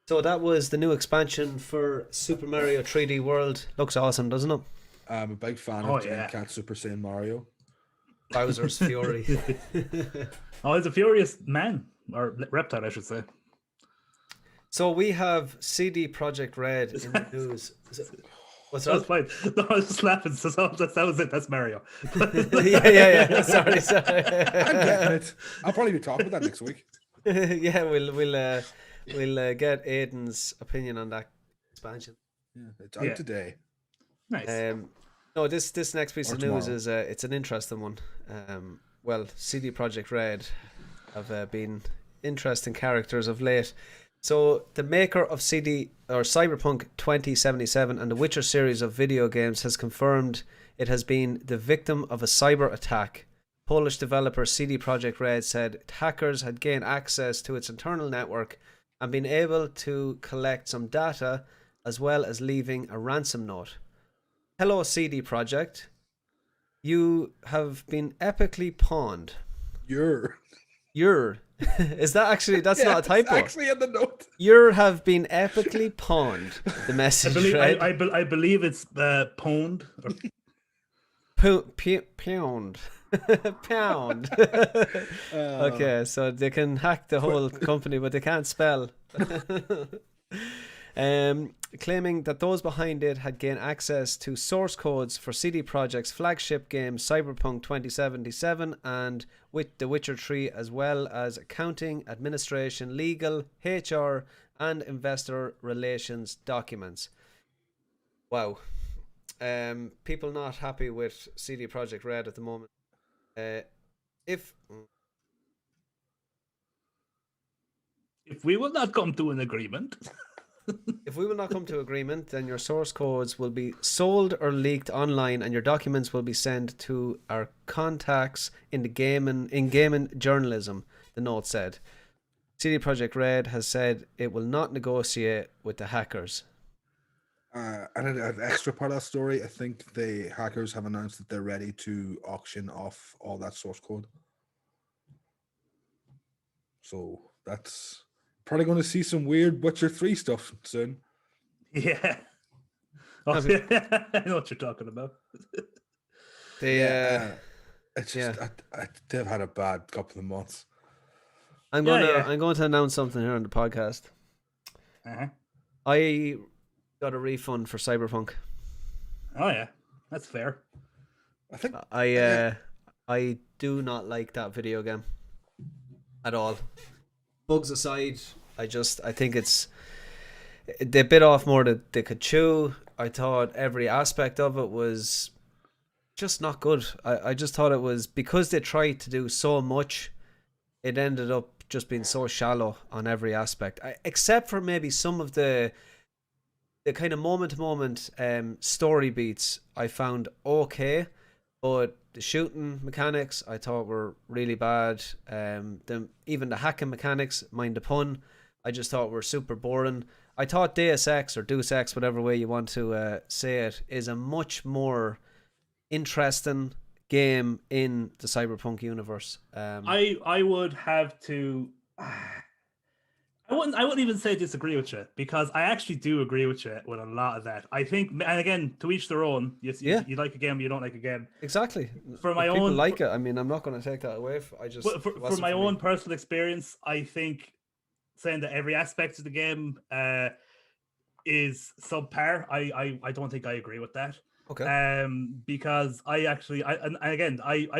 So that was the new expansion for Super Mario 3D World. Looks awesome, doesn't it? I'm a big fan Oh, of Giant yeah. Cat Super Saiyan Mario. Bowser's Fury. Oh, he's a furious man, or reptile, I should say. So we have CD Projekt Red in the news. What's That's that? fine. No, I was just laughing. So that was it. That's Mario. Yeah. Sorry. I'm getting it. I'll probably be talking about that next week. Yeah, we'll get Aiden's opinion on that expansion. Yeah, it's out Yeah. today. Nice. No, this next piece Or of news tomorrow. is it's an interesting one. Well, CD Projekt Red have been interesting characters of late. So the maker of CD or Cyberpunk 2077 and the Witcher series of video games has confirmed it has been the victim of a cyber attack. Polish developer CD Projekt Red said hackers had gained access to its internal network and been able to collect some data as well as leaving a ransom note. Hello CD Projekt. You have been epically pawned. You're Is that actually, that's not a it's typo. actually in the note. You have been epically pawned. The I message believe read. I believe it's pwned. Or... Pound. Pound. Okay, so they can hack the whole company, but they can't spell. Claiming that those behind it had gained access to source codes for CD Projekt's flagship game Cyberpunk 2077 and with The Witcher 3, as well as accounting, administration, legal, HR, and investor relations documents. Wow. People not happy with CD Projekt Red at the moment. If we will not come to an agreement. If we will not come to agreement, then your source codes will be sold or leaked online, and your documents will be sent to our contacts in gaming journalism. The note said. CD Projekt Red has said it will not negotiate with the hackers. And an extra part of that story, I think the hackers have announced that they're ready to auction off all that source code. So that's probably going to see some weird Witcher 3 stuff soon. Yeah. Oh, yeah. I know what you're talking about. It's just they've had a bad couple of months. I'm going to announce something here on the podcast. I got a refund for Cyberpunk. Oh yeah, that's fair. I think I do not like that video game at all. Bugs aside, I think they bit off more than they could chew. I thought every aspect of it was just not good. I just thought it was, because they tried to do so much, it ended up just being so shallow on every aspect, except for maybe some of the kind of moment-to-moment story beats I found okay, but the shooting mechanics I thought were really bad. Even the hacking mechanics, mind the pun, I just thought were super boring. I thought Deus Ex, or Deus Ex, whatever way you want to say it, is a much more interesting game in the Cyberpunk universe. I would have to. I wouldn't even say disagree with you, because I actually do agree with you with a lot of that. I think, and again, to each their own. You like a game, you don't like a game. Exactly. For my people own, like it. I mean, I'm not going to take that away. For my own personal experience, I think saying that every aspect of the game is subpar, I don't think I agree with that. Okay. Because I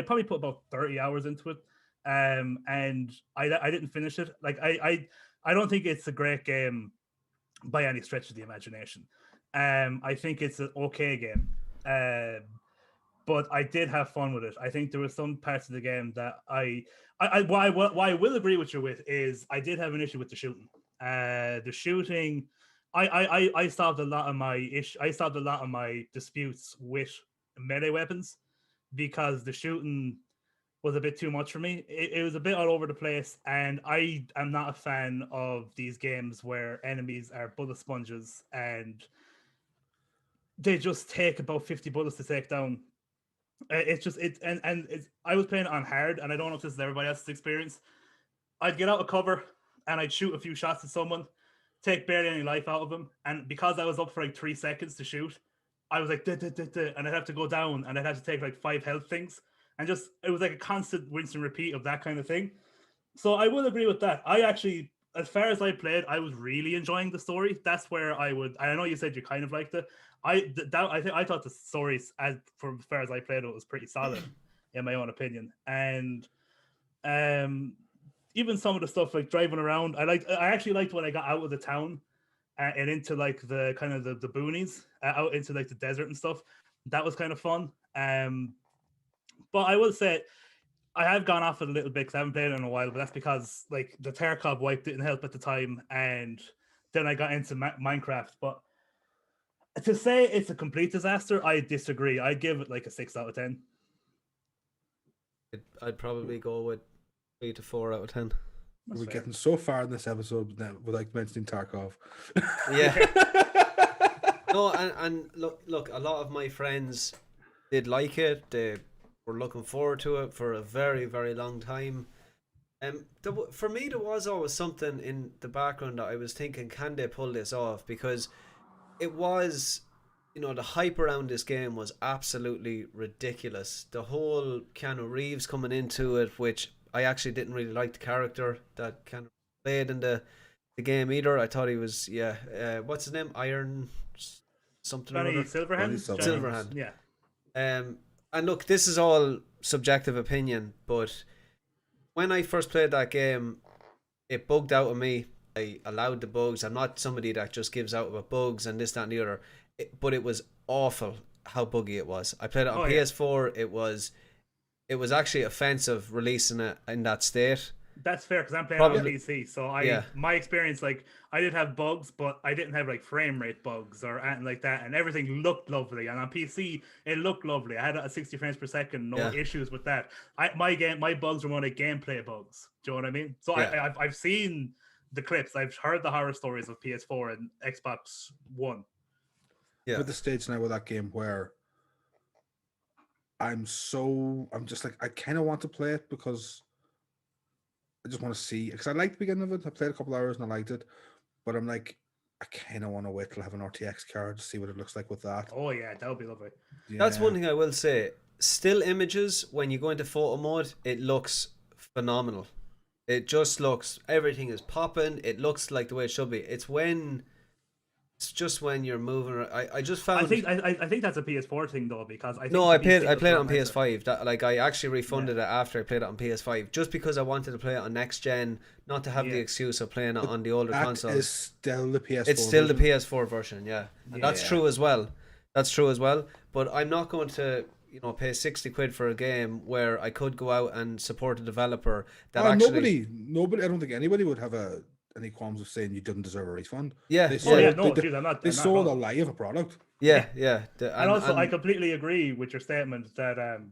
probably put about 30 hours into it, and I didn't finish it. Like I don't think it's a great game by any stretch of the imagination. I think it's an okay game, but I did have fun with it. I think there were some parts of the game that why I will agree with you with is I did have an issue with the shooting. The shooting, I solved a lot of my disputes with melee weapons, because the shooting was a bit too much for me. It was a bit all over the place, and I am not a fan of these games where enemies are bullet sponges and they just take about 50 bullets to take down. It's just I was playing it on hard, and I don't know if this is everybody else's experience. I'd get out of cover and I'd shoot a few shots at someone. take barely any life out of him. And because I was up for like 3 seconds to shoot, I was like, duh, duh, duh, duh, and I'd have to go down and I'd have to take like 5 health things. And just, it was like a constant rinse and repeat of that kind of thing. So I will agree with that. I actually, as far as I played, I was really enjoying the story. That's where I would, I know you said you kind of liked it. I thought the story, as far as I played it, was pretty solid, in my own opinion. And even some of the stuff like driving around, I actually liked when I got out of the town and into like the kind of the boonies, out into like the desert and stuff. That was kind of fun. But I will say I have gone off it a little bit because I haven't played it in a while. But that's because like the Tarkov wipe didn't help at the time, and then I got into Minecraft. But to say it's a complete disaster, I disagree. I'd give it like a 6 out of 10. I'd probably go with 3 to 4 out of 10. That's We're fair. getting so far in this episode without mentioning Tarkov. Yeah. No, and look, a lot of my friends did like it. They were looking forward to it for a very, very long time. For me, there was always something in the background that I was thinking, can they pull this off? Because it was, the hype around this game was absolutely ridiculous. The whole Keanu Reeves coming into it, which I actually didn't really like the character that Keanu played in the game either. I thought he was, what's his name? Iron something or Johnny Johnny other. Silverhand? Silverhand. Silverhand. Yeah. And look, this is all subjective opinion, but when I first played that game, it bugged out of me. I allowed the bugs. I'm not somebody that just gives out about bugs and this, that, and the other. But it was awful how buggy it was. I played it on PS4. It was actually offensive releasing it in that state. That's fair because I'm playing Probably- on PC. So Yeah. my experience, like I did have bugs, but I didn't have like frame rate bugs or anything like that, and everything looked lovely. And on PC, it looked lovely. I had it at 60 frames per second, no Yeah. issues with that. My bugs were more like gameplay bugs. Do you know what I mean? So Yeah. I've seen the clips. I've heard the horror stories of PS4 and Xbox One. Yeah. I'm at the stage now with that game where I'm just like, I kind of want to play it because I just want to see, because I liked the beginning of it. I played a couple hours and I liked it, but I'm like, I kind of want to wait till I have an RTX card to see what it looks like with that. Oh yeah, that would be lovely. That's Yeah. one thing I will say. Still images, when you go into photo mode, it looks phenomenal. It just looks, everything is popping. It looks like the way it should be. It's just when you're moving around. I just found. I think that's a PS4 thing though, because I think No, the I PC played does it look on nicer. PS5. That I actually refunded it after I played it on PS5, just because I wanted to play it on next gen, not to have the Yeah. excuse of playing it on the older That consoles. is still the PS4 It's still the version. PS4 version, yeah. And that's Yeah. true as well. That's true as well. But I'm not going to, pay 60 quid for a game where I could go out and support a developer that actually. Nobody, I don't think anybody would have any qualms of saying you didn't deserve a refund. Yeah, They yeah. sold, Oh yeah, no, they, dude, I'm not. they I'm not sold a wrong. lie of a product. Yeah. And also, I completely agree with your statement that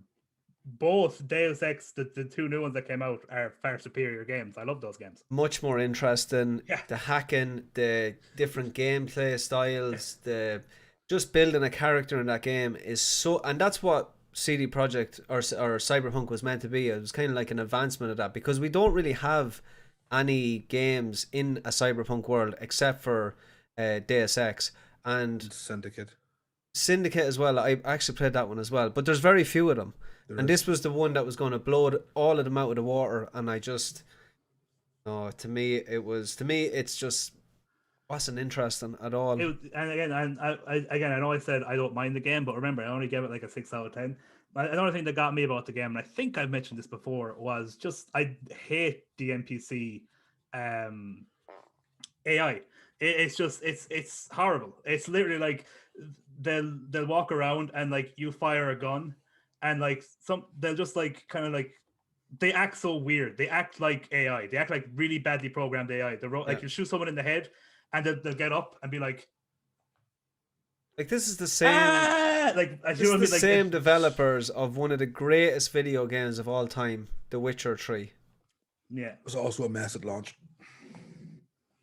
both Deus Ex, the 2 new ones that came out, are far superior games. I love those games. much more interesting. Yeah. The hacking, the different gameplay styles, the just building a character in that game is so, and that's what CD Projekt or Cyberpunk was meant to be. It was kind of like an advancement of that, because we don't really have any games in a Cyberpunk world except for Deus Ex and Syndicate as well. I actually played that one as well, but there's very few of them. This was the one that was going to blow all of them out of the water, and I just, to me it's just wasn't interesting at all. And I know I said I don't mind the game, but remember, I only gave it like a 6 out of 10. Another thing that got me about the game, and I think I've mentioned this before, was just I hate the NPC AI. It's horrible. It's literally like they'll walk around and like you fire a gun, and like they'll just like kind of like they act so weird. They act like AI. They act like really badly programmed AI. Like you shoot someone in the head, and they'll get up and be like this is the same. This This is the same developers of one of the greatest video games of all time, The Witcher 3. Yeah, It was also a mess at launch.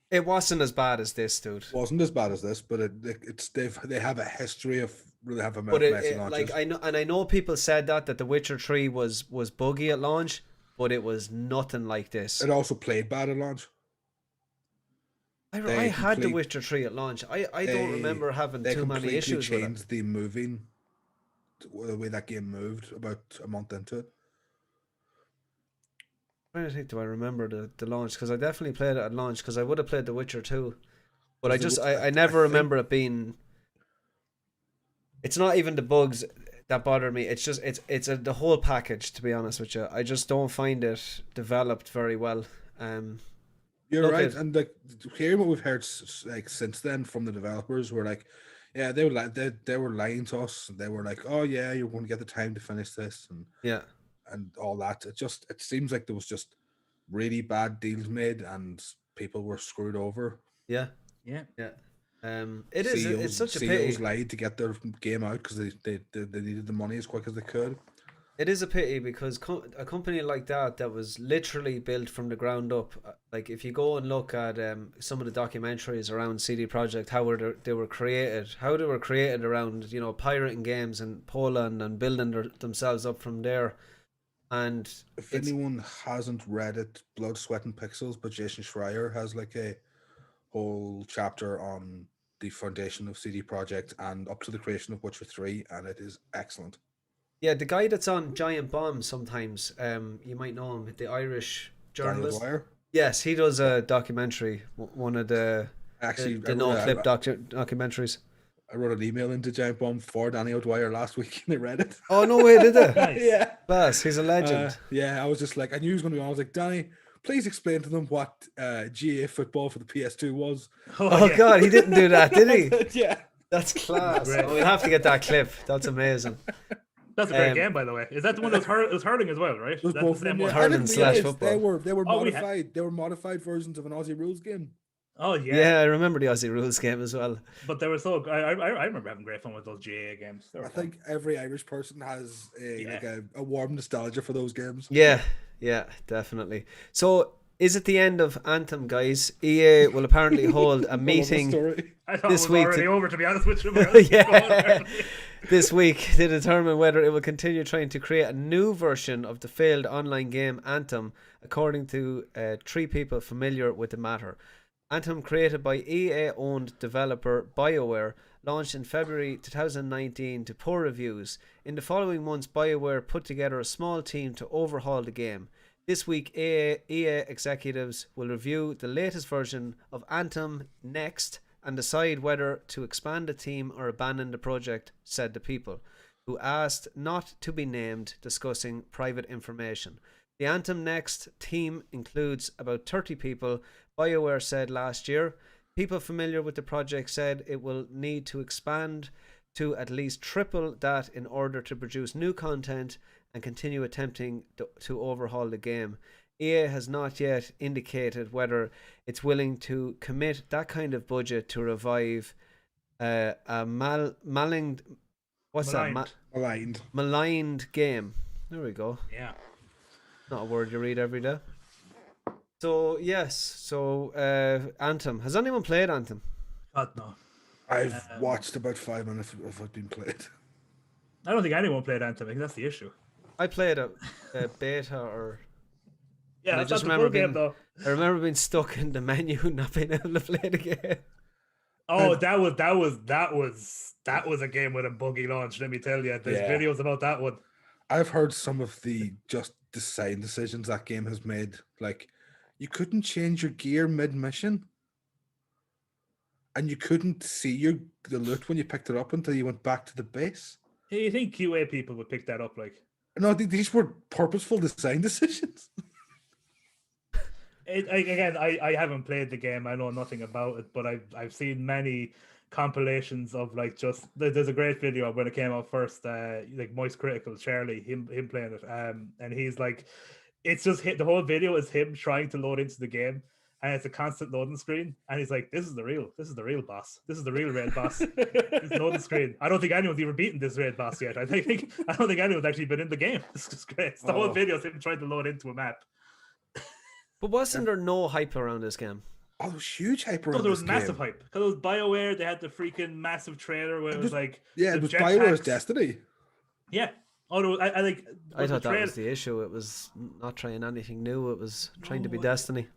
It wasn't as bad as this, dude. It wasn't as bad as this, but they have a history of really having But messy launches. I know people said that The Witcher 3 was buggy at launch, but it was nothing like this. It also played bad at launch. I had The Witcher 3 at launch. I don't remember having they too many completely issues with it. changed the moving, the way that game moved about a month into it. I'm trying to think, do I remember the launch? Because I definitely played it at launch, because I would have played The Witcher 2. But I never remember it being... It's not even the bugs that bother me. It's just the whole package, to be honest with you. I just don't find it developed very well. You're right, and like hearing what we've heard like since then from the developers, were like, yeah, they were lying to us. They were like, oh yeah, you're going to get the time to finish this, and and all that. It seems like there was just really bad deals made, and people were screwed over. Yeah. It is. It's such a pity. CEOs lied to get their game out because they needed the money as quick as they could. It is a pity, because a company like that was literally built from the ground up. Like, if you go and look at some of the documentaries around CD Projekt, how they were created around, you know, pirating games in Poland and building themselves up from there. And if anyone hasn't read it, Blood, Sweat and Pixels by Jason Schreier has like a whole chapter on the foundation of CD Projekt and up to the creation of Witcher 3, and it is excellent. Yeah, the guy that's on Giant Bomb sometimes, you might know him, the Irish journalist. Daniel Dwyer? Yes, he does a documentary, one of the no-clip documentaries. I wrote an email into Giant Bomb for Danny O'Dwyer last week, and they read it. Oh, no way, did they? Nice. Yeah. Bass, he's a legend. Yeah, I was just like, I knew he was going to be on. I was like, Danny, please explain to them what GA football for the PS2 was. Oh yeah. God, he didn't do that, did he? Yeah. That's class. Great. Oh, we'll have to get that clip. That's amazing. That's a great game, by the way. Is that the one that was hurling as well, right? It was That's both the same of them, one. yeah. I didn't Hurling / realize football. They were Oh, modified. They were modified versions of an Aussie rules game. Oh yeah. Yeah, I remember the Aussie rules game as well. But they were so. I remember having great fun with those GA games. They were I fun. think every Irish person has a warm nostalgia for those games. Yeah, definitely. So, is it the end of Anthem, guys? EA will apparently hold a meeting I thought this it was week already over, to be honest with you. this week to determine whether it will continue trying to create a new version of the failed online game Anthem, according to 3 people familiar with the matter. Anthem, created by EA-owned developer BioWare, launched in February 2019 to poor reviews. In the following months, BioWare put together a small team to overhaul the game. This week, EA executives will review the latest version of Anthem next and decide whether to expand the team or abandon the project, said the people, who asked not to be named, discussing private information. The Anthem Next team includes about 30 people, BioWare said last year. People familiar with the project said it will need to expand to at least triple that in order to produce new content and continue attempting to overhaul the game. EA has not yet indicated whether it's willing to commit that kind of budget to revive a maligned game. There we go. Yeah. Not a word you read every day. So yes, Anthem. Has anyone played Anthem? God no. I've watched about 5 minutes of it being played. I don't think anyone played Anthem. I think that's the issue. I played a beta or. Yeah, I that's not the full game though. I remember being stuck in the menu and not being able to play the game. Oh, that was a game with a buggy launch. Let me tell you, there's videos about that one. I've heard some of the design decisions that game has made. Like, you couldn't change your gear mid-mission, and you couldn't see the loot when you picked it up until you went back to the base. Yeah, you think QA people would pick that up? Like, no, these were purposeful design decisions. I haven't played the game. I know nothing about it, but I've seen many compilations of like just there's a great video when it came out first, like Moist Critical Charlie, him playing it, and he's like, it's just the whole video is him trying to load into the game, and it's a constant loading screen, and he's like, this is the real boss, this is the real raid boss. This loading screen. I don't think anyone's even beaten this raid boss yet. I don't think anyone's actually been in the game. It's just great. The whole video is him trying to load into a map. But wasn't there no hype around this game? Oh, there was huge hype around there was this massive game. hype because it was BioWare. They had the freaking massive trailer where it was like, it was BioWare's Destiny. Yeah. Oh, I thought that was the issue. It was not trying anything new. It was trying to be Destiny.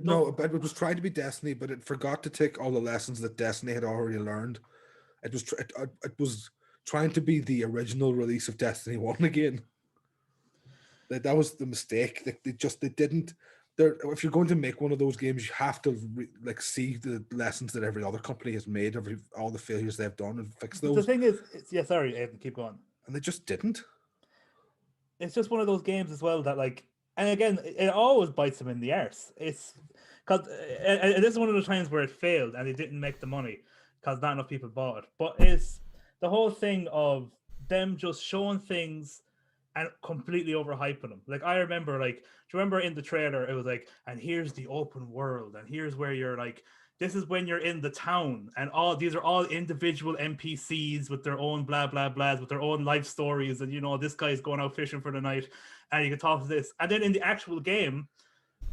No, but it was trying to be Destiny, but it forgot to take all the lessons that Destiny had already learned. It was it was trying to be the original release of Destiny 1 again. That was the mistake. They didn't. If you're going to make one of those games, you have to see the lessons that every other company has made, all the failures they've done, and fix those. The thing is, sorry, Aiden, keep going. And they just didn't. It's just one of those games as well that and again, it always bites them in the arse. It's because this is one of the times where it failed and it didn't make the money because not enough people bought it. But it's the whole thing of them just showing things and completely overhyping them. Like I remember, do you remember in the trailer it was and here's the open world, and here's where you're this is when you're in the town, and these are all individual NPCs with their own blah blah blahs, with their own life stories, and this guy's going out fishing for the night, and you can talk to this. And then in the actual game,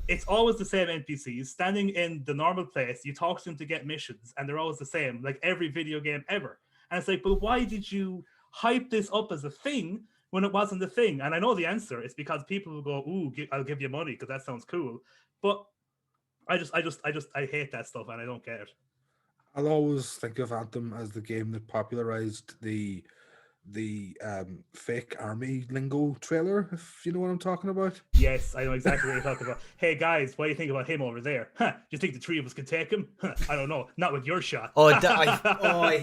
it's always the same NPCs standing in the normal place. You talk to them to get missions, and they're always the same, like every video game ever. And it's but why did you hype this up as a thing when it wasn't the thing? And I know the answer is because people will go, "Ooh, I'll give you money because that sounds cool." But I hate that stuff, and I don't get it. I'll always think of Anthem as the game that popularized the fake army lingo trailer, if you know what I'm talking about. Yes, I know exactly what you're talking about. Hey guys, what do you think about him over there? Huh, do you think the three of us can take him? I don't know. Not with your shot. I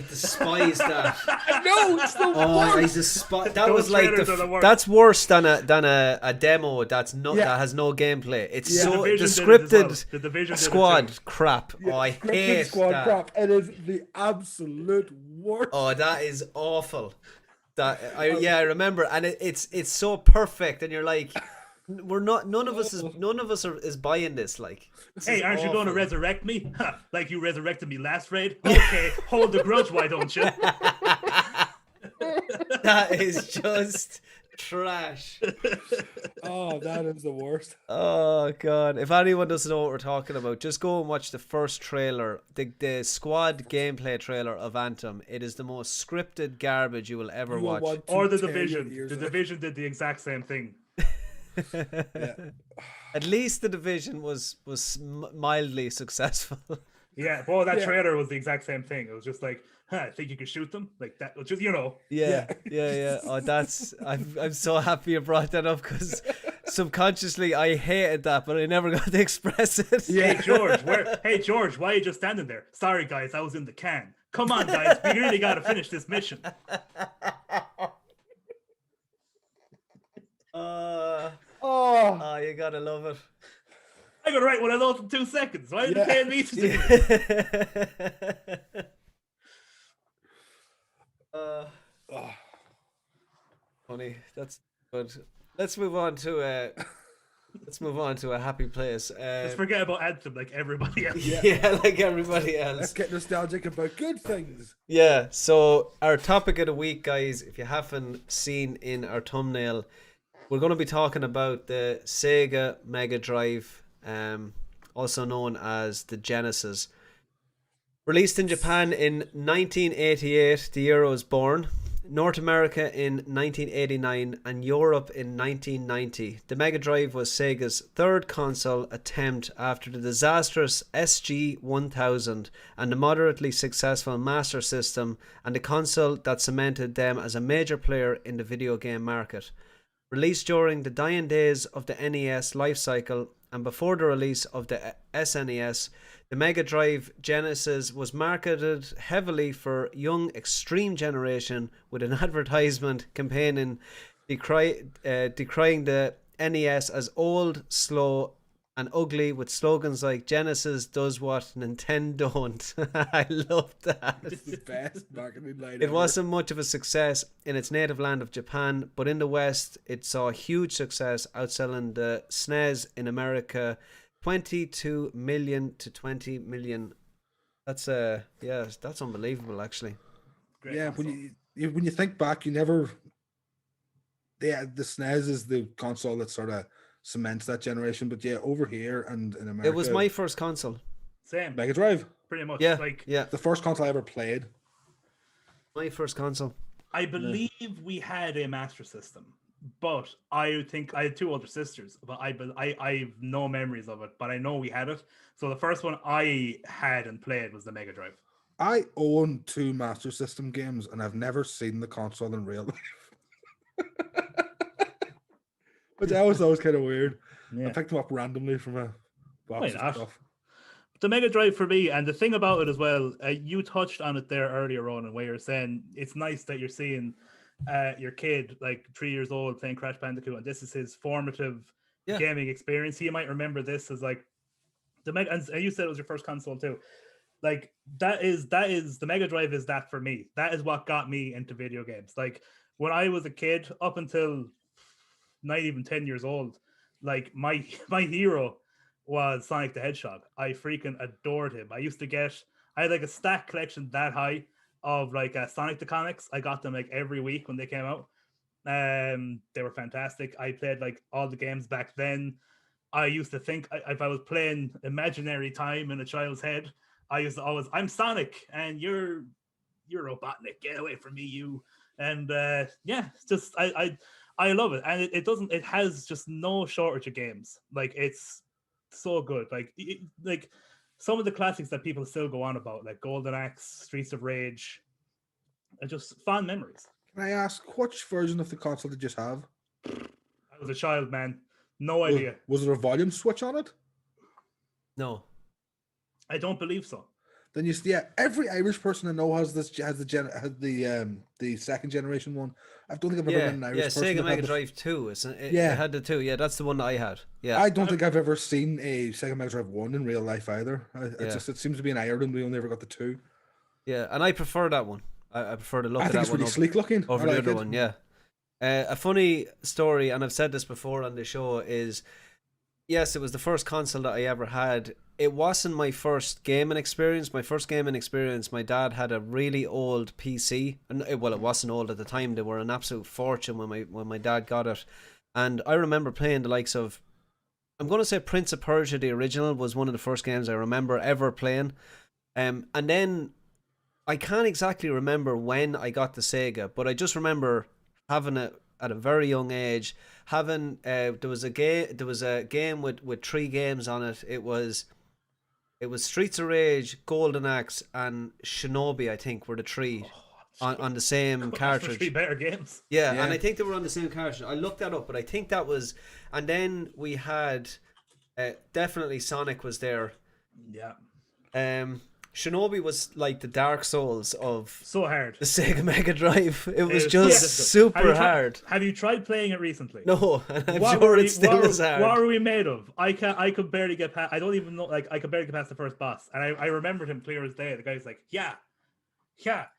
despise that. No, it's the worst. I despise that. Those Was that's worse than a demo that has no gameplay. It's so the scripted The Division squad crap. Yeah, I scripted hate squad that. crap. It is the absolute worst. Oh, that is awful. I remember, and it's so perfect, and you're like, none of us is buying this. Hey, aren't you going to resurrect me? Huh, like you resurrected me last raid? Okay, hold the grudge, why don't you? That is just trash. Oh, that is the worst. Oh god! If anyone doesn't know what we're talking about, just go and watch the first trailer, the squad gameplay trailer of Anthem. It is the most scripted garbage you will ever watch. Or the Division. The Division did the exact same thing. Yeah. At least the Division was mildly successful. Yeah, well, that trailer was the exact same thing. It was just I think you can shoot them like that. Just Yeah. Oh, I'm so happy you brought that up because subconsciously I hated that, but I never got to express it. Yeah. Hey George, why are you just standing there? Sorry guys, I was in the can. Come on guys, we really got to finish this mission. Oh, you gotta love it. I gotta write what I lost in 2 seconds. Why are you paying me to do it? Funny. That's good. Let's move on to a happy place. Let's forget about Anthem like everybody else. Yeah, like everybody else. Let's get nostalgic about good things. Yeah, so our topic of the week, guys, if you haven't seen in our thumbnail, we're going to be talking about the Sega Mega Drive, also known as the Genesis. Released in Japan in 1988, the year I was born, North America in 1989, and Europe in 1990. The Mega Drive was Sega's third console attempt after the disastrous SG-1000 and the moderately successful Master System, and the console that cemented them as a major player in the video game market. Released during the dying days of the NES lifecycle and before the release of the SNES, the Mega Drive Genesis was marketed heavily for young extreme generation with an advertisement campaigning decrying the NES as old, slow and ugly, with slogans like "Genesis does what Nintendo don't." I love that. It's the best marketing line It ever. wasn't much of a success in its native land of Japan, but in the West, it saw huge success, outselling the SNES in America, 22 million to 20 million. That's that's unbelievable, actually. Great Yeah, console. when you think back, you never. Yeah, the SNES is the console that sort of cements that generation. But yeah, over here and in America, It was my first console. Same, Mega Drive. pretty much. Yeah, Like yeah, The first console I ever played. my first console. I believe we had a Master System. But I think I had two older sisters, but I have no memories of it, but I know we had it. So the first one I had and played was the Mega Drive. I own 2 Master System games, and I've never seen the console in real life. Which I always thought was kind of weird. I Yeah. picked them up randomly from a box Why of not? stuff. The Mega Drive for me, and the thing about it as well, you touched on it there earlier on, and where you're saying it's nice that you're seeing your kid, like 3 years old, playing Crash Bandicoot, and this is his formative Yeah. gaming experience. He might remember this as like the Mega, and you said it was your first console too. Like that is the Mega Drive is that for me. That is what got me into video games. Like when I was a kid, up until not even 10 years old, like my hero was Sonic the Hedgehog. I freaking adored him. I had like a stack collection that high of like Sonic the comics. I got them like every week when they came out. They were fantastic. I played like all the games back then. I used to think if I was playing imaginary time in a child's head, I used to always, I'm Sonic and you're Robotnik. Get away from me, you. And yeah, it's just I love it, and it has just no shortage of games. Like it's so good. Like some of the classics that people still go on about, like Golden Axe, Streets of Rage, are just fond memories. Can I ask, which version of the console did you have? I was a child, man. No idea. Was there a volume switch on it? No. I don't believe so. Then every Irish person I know has the second generation one. I don't think I've ever met an Irish person. Sega that Mega had Drive 2. It Yeah. had the 2. Yeah, that's the one that I had. Yeah. I don't think I've ever seen a Sega Mega Drive 1 in real life either. It seems to be in Ireland. We only ever got the 2. Yeah, and I prefer that one. I prefer to look I at think that it's one really sleek looking. over I the like other it. one. Yeah. A funny story, and I've said this before on the show, is yes, it was the first console that I ever had. It wasn't my first gaming experience. My first gaming experience, my dad had a really old PC, and it wasn't old at the time. They were an absolute fortune when my dad got it, and I remember playing the likes of, I'm going to say Prince of Persia, the original, was one of the first games I remember ever playing, and then I can't exactly remember when I got the Sega, but I just remember having it at a very young age. Having there was a game with 3 games on it. It was Streets of Rage, Golden Axe, and Shinobi, I think, were the 3 on the same cartridge. 3 better games. Yeah, and I think they were on the same cartridge. I looked that up, but I think that was, and then we had definitely Sonic was there. Yeah. Shinobi was like the Dark Souls of So hard. the Sega Mega Drive. It was It's just difficult. super hard. Have you tried playing it recently? No, and I'm What sure were it we- still what, is hard. What are we made of? I could barely get past. I don't even know. Like I could barely get past the first boss, and I remembered him clear as day. The guy's like, yeah, you have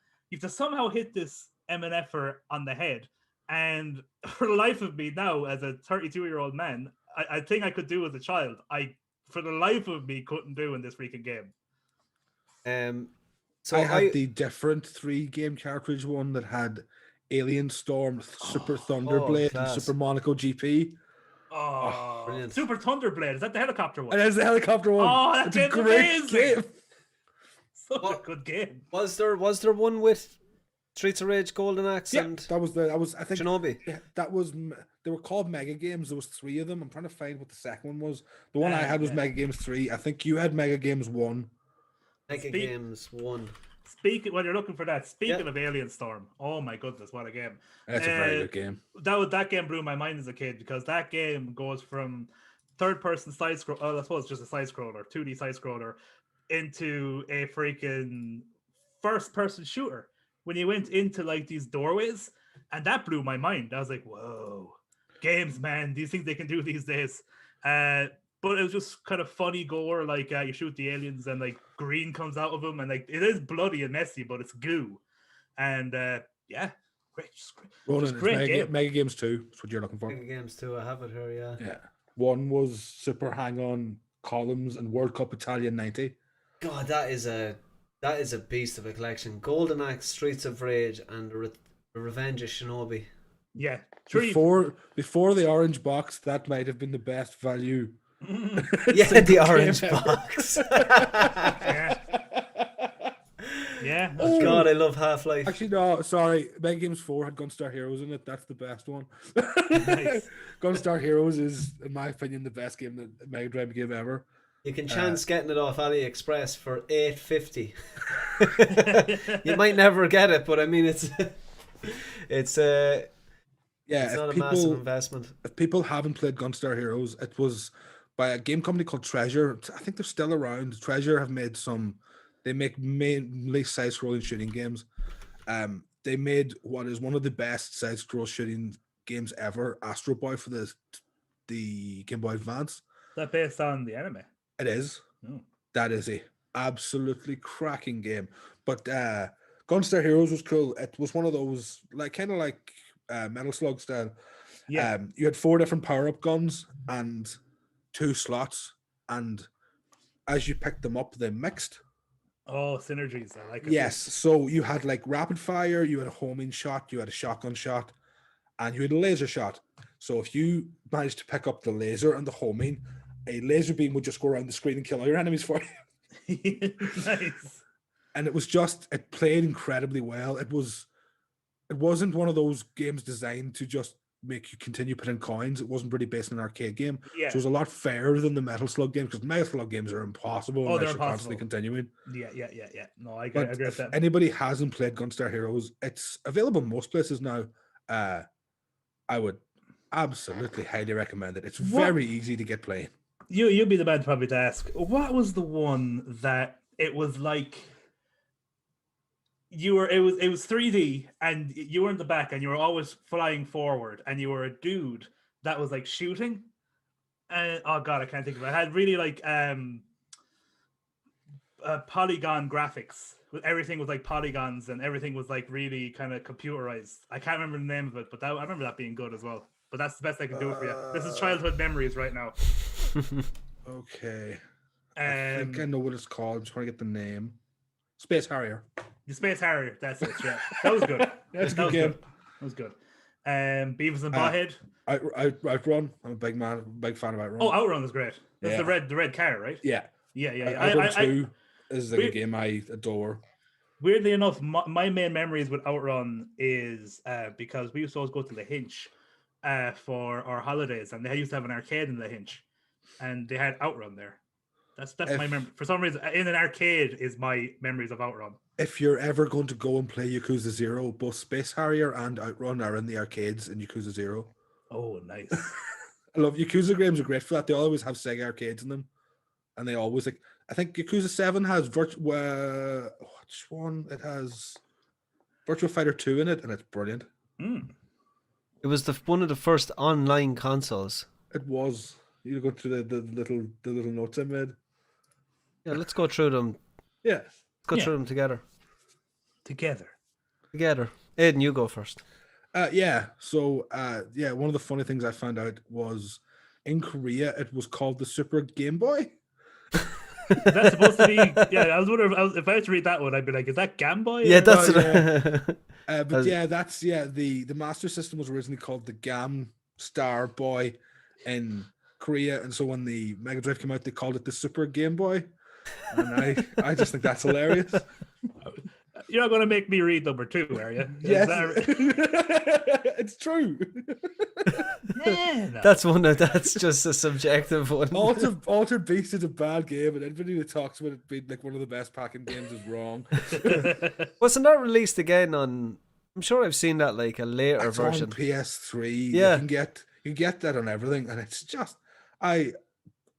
to somehow hit this MNFer on the head, and for the life of me now, as a 32-year-old man, I think I could do as a child. For the life of me, couldn't do in this freaking game. So I had the different 3 game cartridge one that had Alien Storm, Super Thunderblade, and class. Super Monaco GP. Oh, brilliant. Super Thunderblade. Is that the helicopter one? And there's the helicopter one. Oh, that's it's a great amazing. game. Such a good game. Was there one with Streets of Rage, Golden Axe, Yeah, and that was I think Shinobi? yeah, they were called Mega Games. There was 3 of them. I'm trying to find what the second one was. The one I had was Mega Games 3. I think you had Mega Games 1. Mega Games 1. When you're looking for that, speaking of Alien Storm, oh my goodness, what a game! That's a very good game. That game blew my mind as a kid, because that game goes from third-person side scroll. Oh, I suppose just a side scroller, 2D side scroller, into a freaking first-person shooter. When you went into like these doorways, and that blew my mind. I was like, whoa, games, man! These things they can do these days. But it was just kind of funny gore, like you shoot the aliens and like green comes out of them, and like it is bloody and messy, but it's goo. And yeah, great, Ronan, great game. Mega Games 2. That's what you're looking for. Mega Games 2, I have it here, yeah. Yeah. 1 was Super Hang-On Columns and World Cup Italian 90. God, that is a beast of a collection. Golden Axe, Streets of Rage, and the Revenge of Shinobi. Yeah, 3. Before the orange box, that might have been the best value. Yeah, the orange box. Yeah. Yeah, that's Oh, true. God, I love Half-Life. Actually, no, sorry. Mega Games 4 had Gunstar Heroes in it. That's the best one. Nice. Gunstar Heroes is, in my opinion, the best game that Mega Drive game ever. You can chance getting it off AliExpress for $8.50. You Yeah, might never get it, but I mean, it's it's Yeah, not a massive investment. if people haven't played Gunstar Heroes, it was by a game company called Treasure. I think they're still around. Treasure have made some. They make mainly side-scrolling shooting games. They made what is one of the best side-scroll shooting games ever, Astro Boy, for the Game Boy Advance. that based on the anime. It is. Oh. That is a absolutely cracking game. But Gunstar Heroes was cool. It was one of those kind of like Metal Slug style. Yeah. You had 4 different power-up guns and 2 slots, and as you picked them up, they mixed. Oh, synergies. I like it. Yes, so you had like rapid fire, you had a homing shot, you had a shotgun shot, and you had a laser shot. So if you managed to pick up the laser and the homing, a laser beam would just go around the screen and kill all your enemies for you. Nice. And it played incredibly well. It wasn't one of those games designed to just make you continue putting coins. It wasn't really based on an arcade game. Yeah. So it was a lot fairer than the Metal Slug games, because Metal Slug games are impossible Oh, unless they're you're constantly impossible. continuing. Yeah. No, I But agree with if that. anybody hasn't played Gunstar Heroes, it's available most places now. I would absolutely highly recommend it. It's very easy to get playing. You'd be the man probably to ask. What was the one that it was like? It was 3D and you were in the back and you were always flying forward and you were a dude that was like shooting. And oh god, I can't think of it. It had really like polygon graphics. Everything was like polygons and everything was like really kind of computerized. I can't remember the name of it, but I remember that being good as well. But that's the best I can do for you. This is childhood memories right now. Okay. I think I know what it's called. I'm just trying to get the name. Space Harrier. The Space Harrier, that's it. Yeah, that was good. That's a good game. That was good. Beavis and Butthead. Outrun. I'm a big fan of Outrun. Oh, Outrun was great. That's Yeah. the red car, right? Yeah. Yeah. Outrun 2 is like a game I adore. Weirdly enough, my main memories with Outrun is because we used to always go to the Hinch for our holidays, and they used to have an arcade in the Hinch, and they had Outrun there. That's my memory. For some reason, in an arcade is my memories of Outrun. If you're ever going to go and play Yakuza 0, both Space Harrier and Outrun are in the arcades in Yakuza 0. Oh, nice. I love Yakuza games are great for that. They always have Sega arcades in them, and they always I think Yakuza 7 has which one? It has Virtua Fighter 2 in it, and it's brilliant. It was one of the first online consoles. It was. You go through the little notes I made. Yeah, let's go through them. Yeah. Let's go through them together. Together. Aiden, you go first. Yeah. So, one of the funny things I found out was in Korea it was called the Super Game Boy. That's supposed to be. Yeah, I was wondering if I had to read that one, I'd be like, "Is that Game Boy?" Yeah, that's. The Master System was originally called the Gam Star Boy in Korea, and so when the Mega Drive came out, they called it the Super Game Boy. And I just think that's hilarious. You're not going to make me read number 2, are you? Yes, it's true. That's just a subjective one. Altered Beast is a bad game, and anybody who talks about it being like one of the best packing games is wrong. Wasn't that released again on? I'm sure I've seen that like a later It's version. on PS3. Yeah, you can get that on everything, and it's just I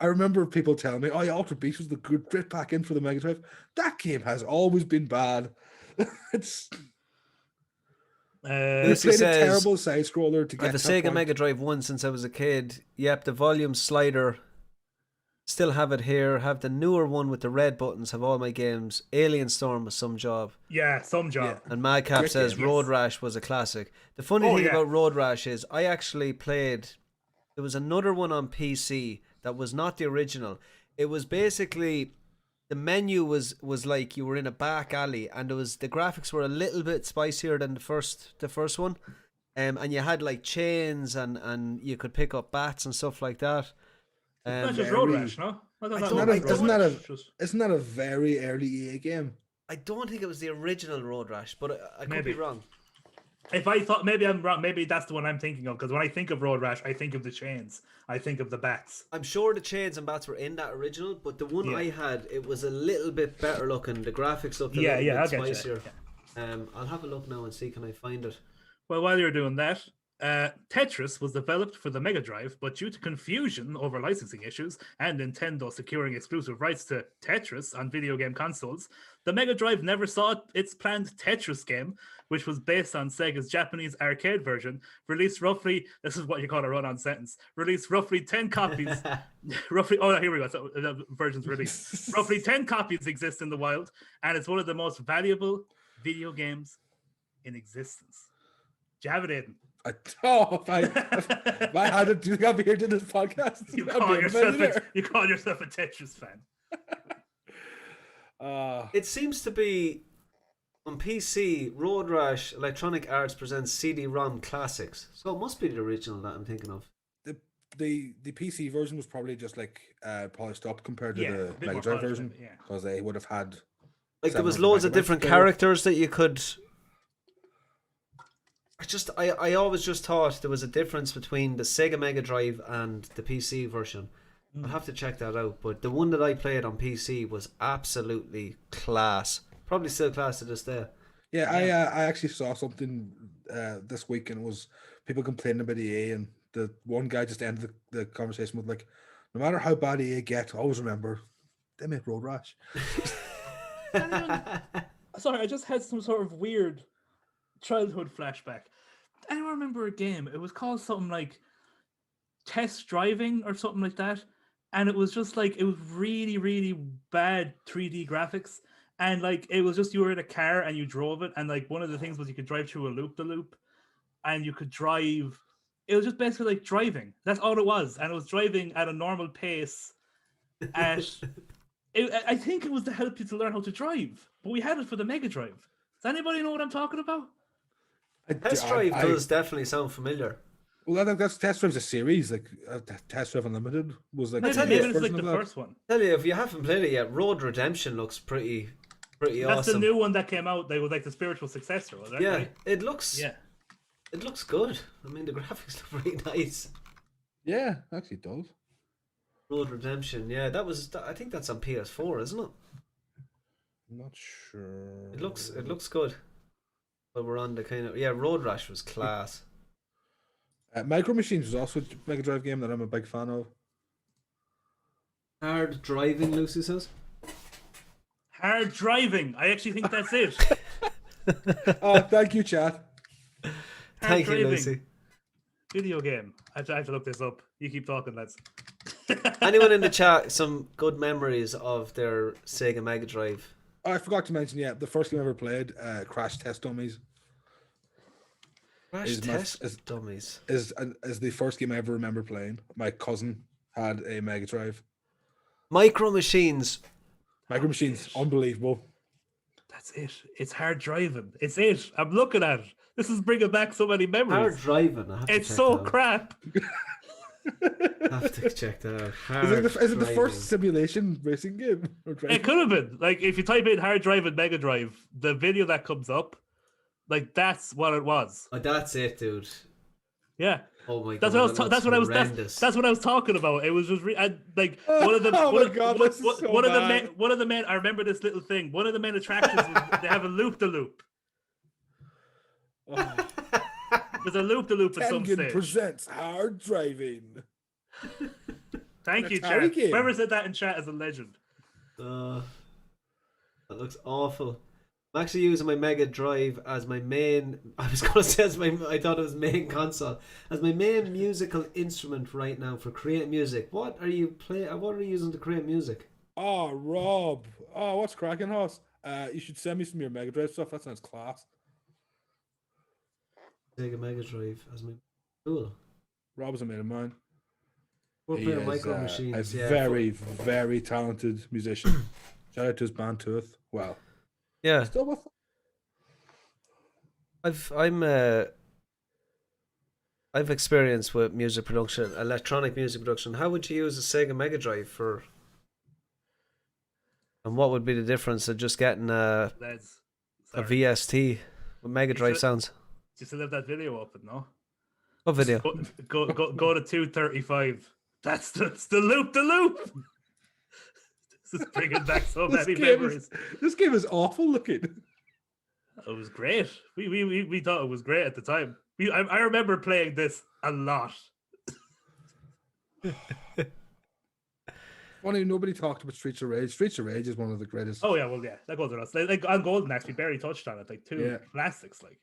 remember people telling me, "Oh, yeah, Altered Beast was the great pack in for the Mega Drive." That game has always been bad. It's Lucy played a says, terrible side scroller to I get have a to that Sega point. Mega Drive 1 since I was a kid. Yep, the volume slider. Still have it here. Have the newer one with the red buttons. Have all my games. Alien Storm was some job. Yeah, some job. Yeah. And Madcap Great says game, Road yes. Rash was a classic. The funny thing about Road Rash is I actually played. There was another one on PC that was not the original. It was basically the menu was like you were in a back alley, and the graphics were a little bit spicier than the first one, and you had like chains and you could pick up bats and stuff like that. That's just Road Rash, no? Isn't that a very early EA game? I don't think it was the original Road Rash, but I could be Maybe. wrong. If I thought maybe I'm wrong, maybe that's the one I'm thinking of. Because when I think of Road Rash, I think of the chains. I think of the bats. I'm sure the chains and bats were in that original, but the one Yeah. I had, it was a little bit better looking. The graphics looked a Yeah, little yeah, I'll bit get you. spicier. Yeah. I'll have a look now and see can I find it. Well, while you're doing that, Tetris was developed for the Mega Drive, but due to confusion over licensing issues and Nintendo securing exclusive rights to Tetris on video game consoles, the Mega Drive never saw its planned Tetris game, which was based on Sega's Japanese arcade version, released roughly, this is what you call a run-on sentence, released roughly 10 copies, here we go, so the version's released. Roughly 10 copies exist in the wild, and it's one of the most valuable video games in existence. Do you have it, Aiden? If I had it, do you think I'd be here to this podcast? You I'd call be a yourself millionaire. you call yourself a Tetris fan. It seems to be on PC. Road Rash Electronic Arts presents CD-ROM classics, so it must be the original that I'm thinking of. The PC version was probably just like polished up compared to Yeah, a the bit Mega more Drive polished, version, yeah. because they would have had Like there was 700 loads of megabytes different to play with. characters that you could. I always just thought there was a difference between the Sega Mega Drive and the PC version. I'll have to check that out. But the one that I played on PC was absolutely class. Probably still class to this day. Yeah, I actually saw something this week, and it was people complaining about EA, and the one guy just ended the conversation with like, no matter how bad EA get, always remember they made Road Rash. Sorry, I just had some sort of weird childhood flashback. I remember a game. It was called something like Test Driving or something like that. And it was just like, it was really, really bad 3D graphics. And like, it was just, you were in a car and you drove it. And like, one of the things was you could drive through a loop-the-loop and you could drive. It was just basically like driving. That's all it was. And it was driving at a normal pace. I think it was to help you to learn how to drive. But we had it for the Mega Drive. Does anybody know what I'm talking about? Test Drive does definitely sound familiar. Well, that's Test Drive's a series. Like Test Drive Unlimited was like Maybe, tell you, maybe it's version like of the that. first one. Tell you, if you haven't played it yet, Road Redemption looks pretty That's awesome. the new one that came out. They were like the spiritual successor, was that Yeah, right? it looks good. I mean, the graphics look really nice. Yeah, actually it does. Road Redemption, yeah, I think that's on PS4, isn't it? I'm not sure. It looks good. But we're on the kind of Road Rash was class. Micro Machines was also a Mega Drive game that I'm a big fan of. Hard driving, Lucy says. Hard driving. I actually think that's it. Oh, thank you, chat. Thank you, driving. Lucy. Video game. I have to look this up. You keep talking, lads. Anyone in the chat, some good memories of their Sega Mega Drive? Oh, I forgot to mention, the first game I ever played, Crash Test Dummies, Crash Test Dummies. is the first game I ever remember playing. My cousin had a Mega Drive. Micro Machines. Micro Machines, unbelievable. That's it. It's hard driving. It's it. I'm looking at it. This is bringing back so many memories. Hard driving. I have to It's check so that out. crap. I have to check that out. Hard Is it the driving. first simulation racing game? Or driving? It could have been. Like, if you type in hard driving Mega Drive, the video that comes up, like, that's what it was. Oh, that's it, dude. Yeah. Oh my That's god. what I was. That's what I was. That's what I was talking about. It was just like one of the. Oh one my of, God, one, this is one- so one of the bad. main. One of the main. I remember this little thing. One of the main attractions is they have a loop the loop. Oh. There's a loop the loop at some Tengen stage. presents Hard Driving. Thank you, Atari chat. game. Whoever said that in chat is a legend. That looks awful. I'm actually using my Mega Drive as my main. I was going to say I thought it was main console as my main musical instrument right now for creating music. What are you What are you using to create music? Oh, Rob. Oh, what's cracking, Hoss? You should send me some of your Mega Drive stuff. That sounds class. Sega Mega Drive as my cool. Rob is a mate of mine. We're He playing is Micro a Machines. Yeah, very, very talented musician. Shout out to his band Tooth. Well, yeah. still with I've experience with music production, electronic music production. How would you use a Sega Mega Drive for? And what would be the difference of just getting a Sorry. VST with Mega Drive sounds? Do you still have that video open? No. What video? Go to 235. That's the loop. The loop. This is bringing back so many memories. This game is awful looking. It was great. We thought it was great at the time. I remember playing this a lot. Funny, nobody talked about Streets of Rage. Streets of Rage is one of the greatest. Oh yeah, well yeah, that goes with us. Like on Golden Axe, we barely touched on it. Like two classics. Like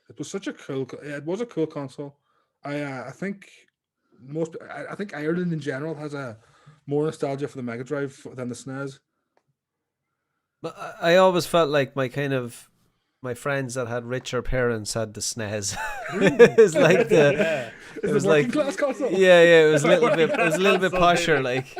it was such a cool. It was a cool console. I think I think Ireland in general has a more nostalgia for the Mega Drive than the SNES. But I always felt like my friends that had richer parents had the SNES. It's like the it was like class console. Yeah, it was a little bit posher, like.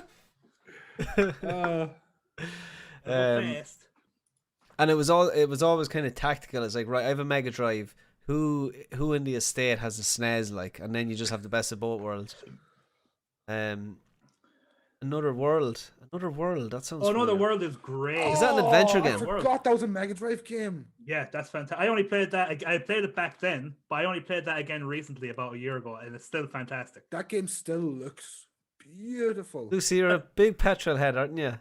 And it was always kind of tactical. It's like, right, I have a Mega Drive. Who in the estate has a SNES, like, and then you just have the best of both worlds. Another World. That sounds. Oh, Another familiar. World is great. Is that an adventure game? I forgot that was a Mega Drive game. Yeah, that's fantastic. I only played that. I played it back then, but I only played that again recently, about a year ago, and it's still fantastic. That game still looks beautiful. Lucy, you're a big petrol head, aren't you?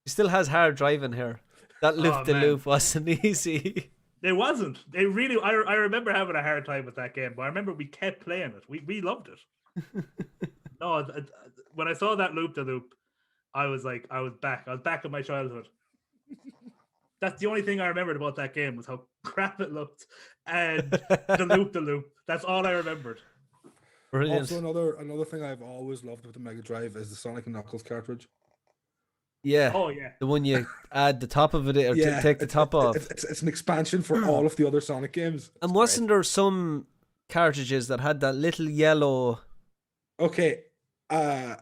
He still has hard driving here. That loop wasn't easy. It wasn't. It really. I remember having a hard time with that game, but I remember we kept playing it. We loved it. No, when I saw that loop the loop, I was back. I was back in my childhood. That's the only thing I remembered about that game, was how crap it looked, and the loop. That's all I remembered. Brilliant. Also, another thing I've always loved with the Mega Drive is the Sonic and Knuckles cartridge. Yeah. Oh yeah. The one you add the top of it or take the top off. It's an expansion for all of the other Sonic games. And wasn't there some cartridges that had that little yellow? Okay. I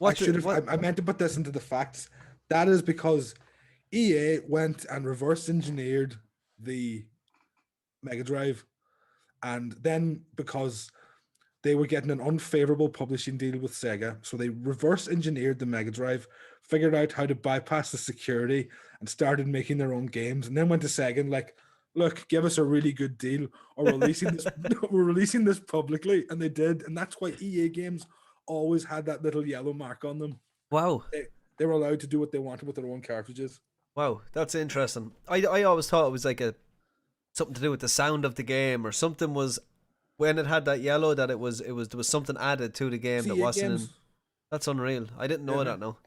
meant to put this into the facts. That is because EA went and reverse engineered the Mega Drive, and then because they were getting an unfavorable publishing deal with Sega, so they reverse engineered the Mega Drive, figured out how to bypass the security, and started making their own games, and then went to Sega and like, look, give us a really good deal, or we're releasing this publicly, and they did, and that's why EA games always had that little yellow mark on them. Wow. They were allowed to do what they wanted with their own cartridges. Wow, that's interesting. I always thought it was like something to do with the sound of the game, or something was when it had that yellow, that there was something added to the game that wasn't in. That's unreal. I didn't know that now.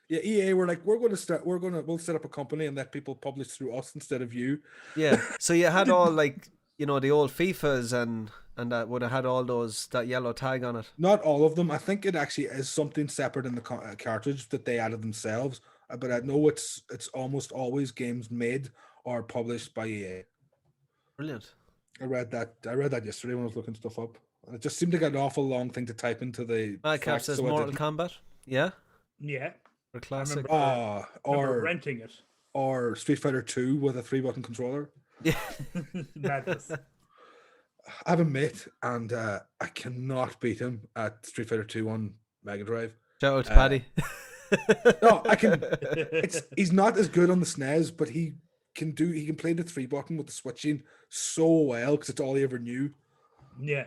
Yeah, EA were like, we'll set up a company and let people publish through us instead of you. Yeah. So you had all like, the old FIFAs and that would have had all that yellow tag on it. Not all of them. I think it actually is something separate in the cartridge that they added themselves. But I know it's almost always games made or published by EA. Brilliant. I read that yesterday when I was looking stuff up. And it just seemed like an awful long thing to type into the. Madcap says Mortal Kombat. Yeah. Yeah. Or classic. Or renting it. Or Street Fighter 2 with a 3-button controller. Yeah. Madness. I have a mate, and I cannot beat him at Street Fighter 2 on Mega Drive. Shout out to Paddy. No, I can. He's not as good on the SNES, but he can play the 3-button with the switching so well because it's all he ever knew. Yeah.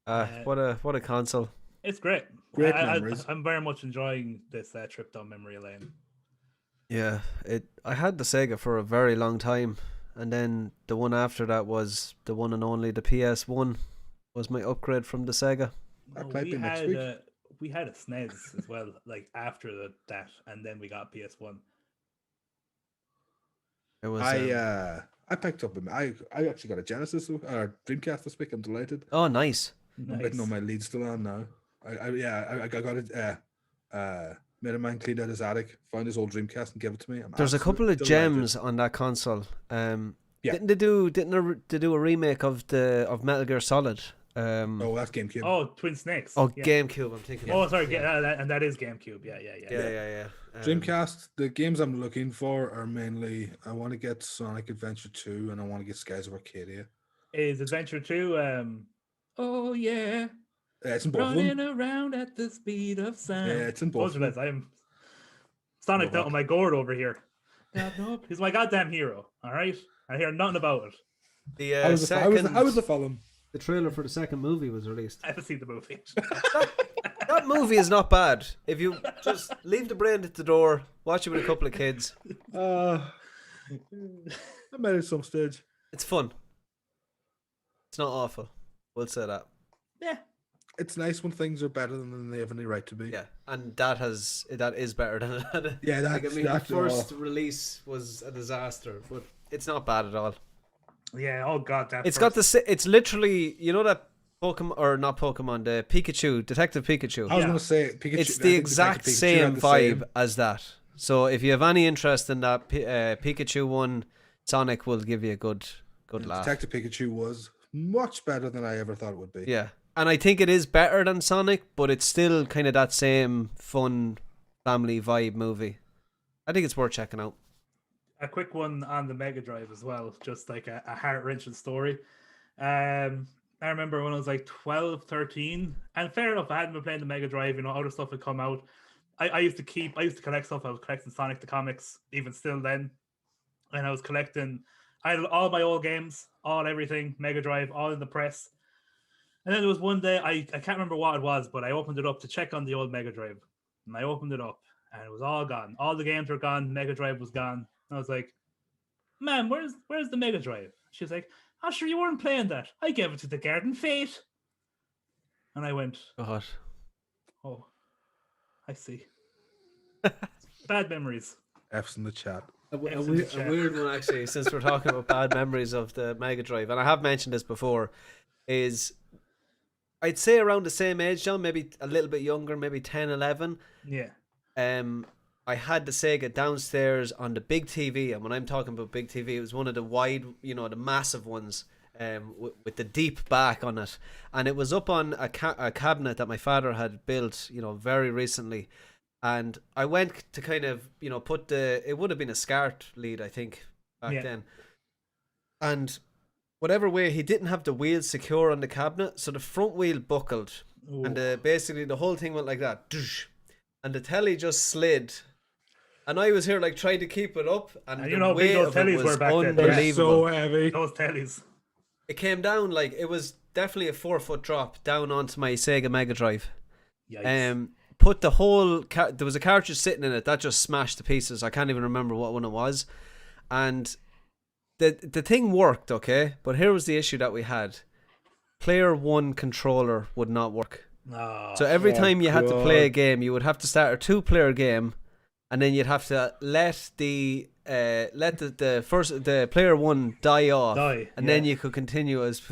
What a console. It's great. Great memories. I'm very much enjoying this trip down memory lane. Yeah, I had the Sega for a very long time, and then the one after that was the one and only the PS1 was my upgrade from the Sega. We had a SNES as well, like after that, and then we got PS1. It was. I picked up. I actually got a Genesis or Dreamcast this week. I'm delighted. Oh, nice. I'm waiting on my lead still on now. I got it. Made a man cleaned out his attic, found his old Dreamcast, and gave it to me. There's a couple of gems on that console. Didn't they do a remake of Metal Gear Solid? Oh, that's GameCube. Oh, Twin Snakes. Oh, yeah. GameCube. I'm thinking. Oh, sorry. And that is GameCube. Yeah. Yeah. Dreamcast. The games I'm looking for are mainly I want to get Sonic Adventure 2 and I want to get Skies of Arcadia. Is Adventure 2? Oh yeah. It's in both Running of them. around at the speed of sound. Yeah, it's in both. Sonic down Mohawk. on my gourd over here. God, no, he's my goddamn hero. All right, I hear nothing about it. The How was the film? the trailer for the second movie was released. I haven't seen the movie. That movie is not bad. If you just leave the brain at the door, watch it with a couple of kids, I met at some stage. it's fun. It's not awful. We'll say that. Yeah, It's nice when things are better than they have any right to be. Yeah, and that is better than it. Yeah, Like, I that's mean, the that's first release was a disaster, but it's not bad at all. yeah. Oh god, that. It's got it's literally, you know that Pokemon, or not Pokemon, the Pikachu, Detective Pikachu. I was Yeah. going to say Pikachu. It's I the think exact Detective Pikachu same had the vibe same- as that. So if you have any interest in that, Pikachu one, Sonic will give you a good laugh. Detective Pikachu was much better than I ever thought it would be. Yeah, and I think it is better than Sonic, but it's still kind of that same fun family vibe movie. I think it's worth checking out. A quick one on the Mega Drive as well, just like a heart-wrenching story. I remember when I was like 12, 13, and fair enough, I hadn't been playing the Mega Drive, you know, other stuff had come out. I used to collect stuff. I was collecting Sonic the Comics, even still then. And I was collecting, I had all my old games, everything, Mega Drive, all in the press. And then there was one day, I can't remember what it was, but I opened it up to check on the old Mega Drive. And I opened it up, and it was all gone. All the games were gone, Mega Drive was gone. And I was like, "Ma'am, where's the Mega Drive?" She was like, "Oh, sure, you weren't playing that. I gave it to the Garden Fate." And I went, God. "Oh, I see." Bad memories. F's in the chat. A Excellent chat. weird one, actually, since we're talking about bad memories of the Mega Drive, and I have mentioned this before, is I'd say around the same age, John, maybe a little bit younger, maybe 10, 11. Yeah. I had the Sega downstairs on the big TV, and when I'm talking about big TV, it was one of the wide, you know, the massive ones, with the deep back on it, and it was up on a cabinet that my father had built, you know, very recently. And I went to kind of, you know, it would have been a SCART lead, I think, back Yeah. then. And whatever way, he didn't have the wheels secure on the cabinet, so the front wheel buckled. Ooh. And basically the whole thing went like that. Doosh. And the telly just slid. And I was here like trying to keep it up. And And the you know how big weight those of it tellies was were back then. They're unbelievable. so heavy. Those tellies. It came down like, it was definitely a 4-foot drop down onto my Sega Mega Drive. Yikes. Put the whole there was a cartridge sitting in it that just smashed to pieces. I can't even remember what one it was, and the thing worked, okay, but here was the issue that we had: player one controller would not work. Oh, So every Oh, time you had to play a God. game, you would have to start a 2-player game, and then you'd have to let the player one die off, and then you could continue as.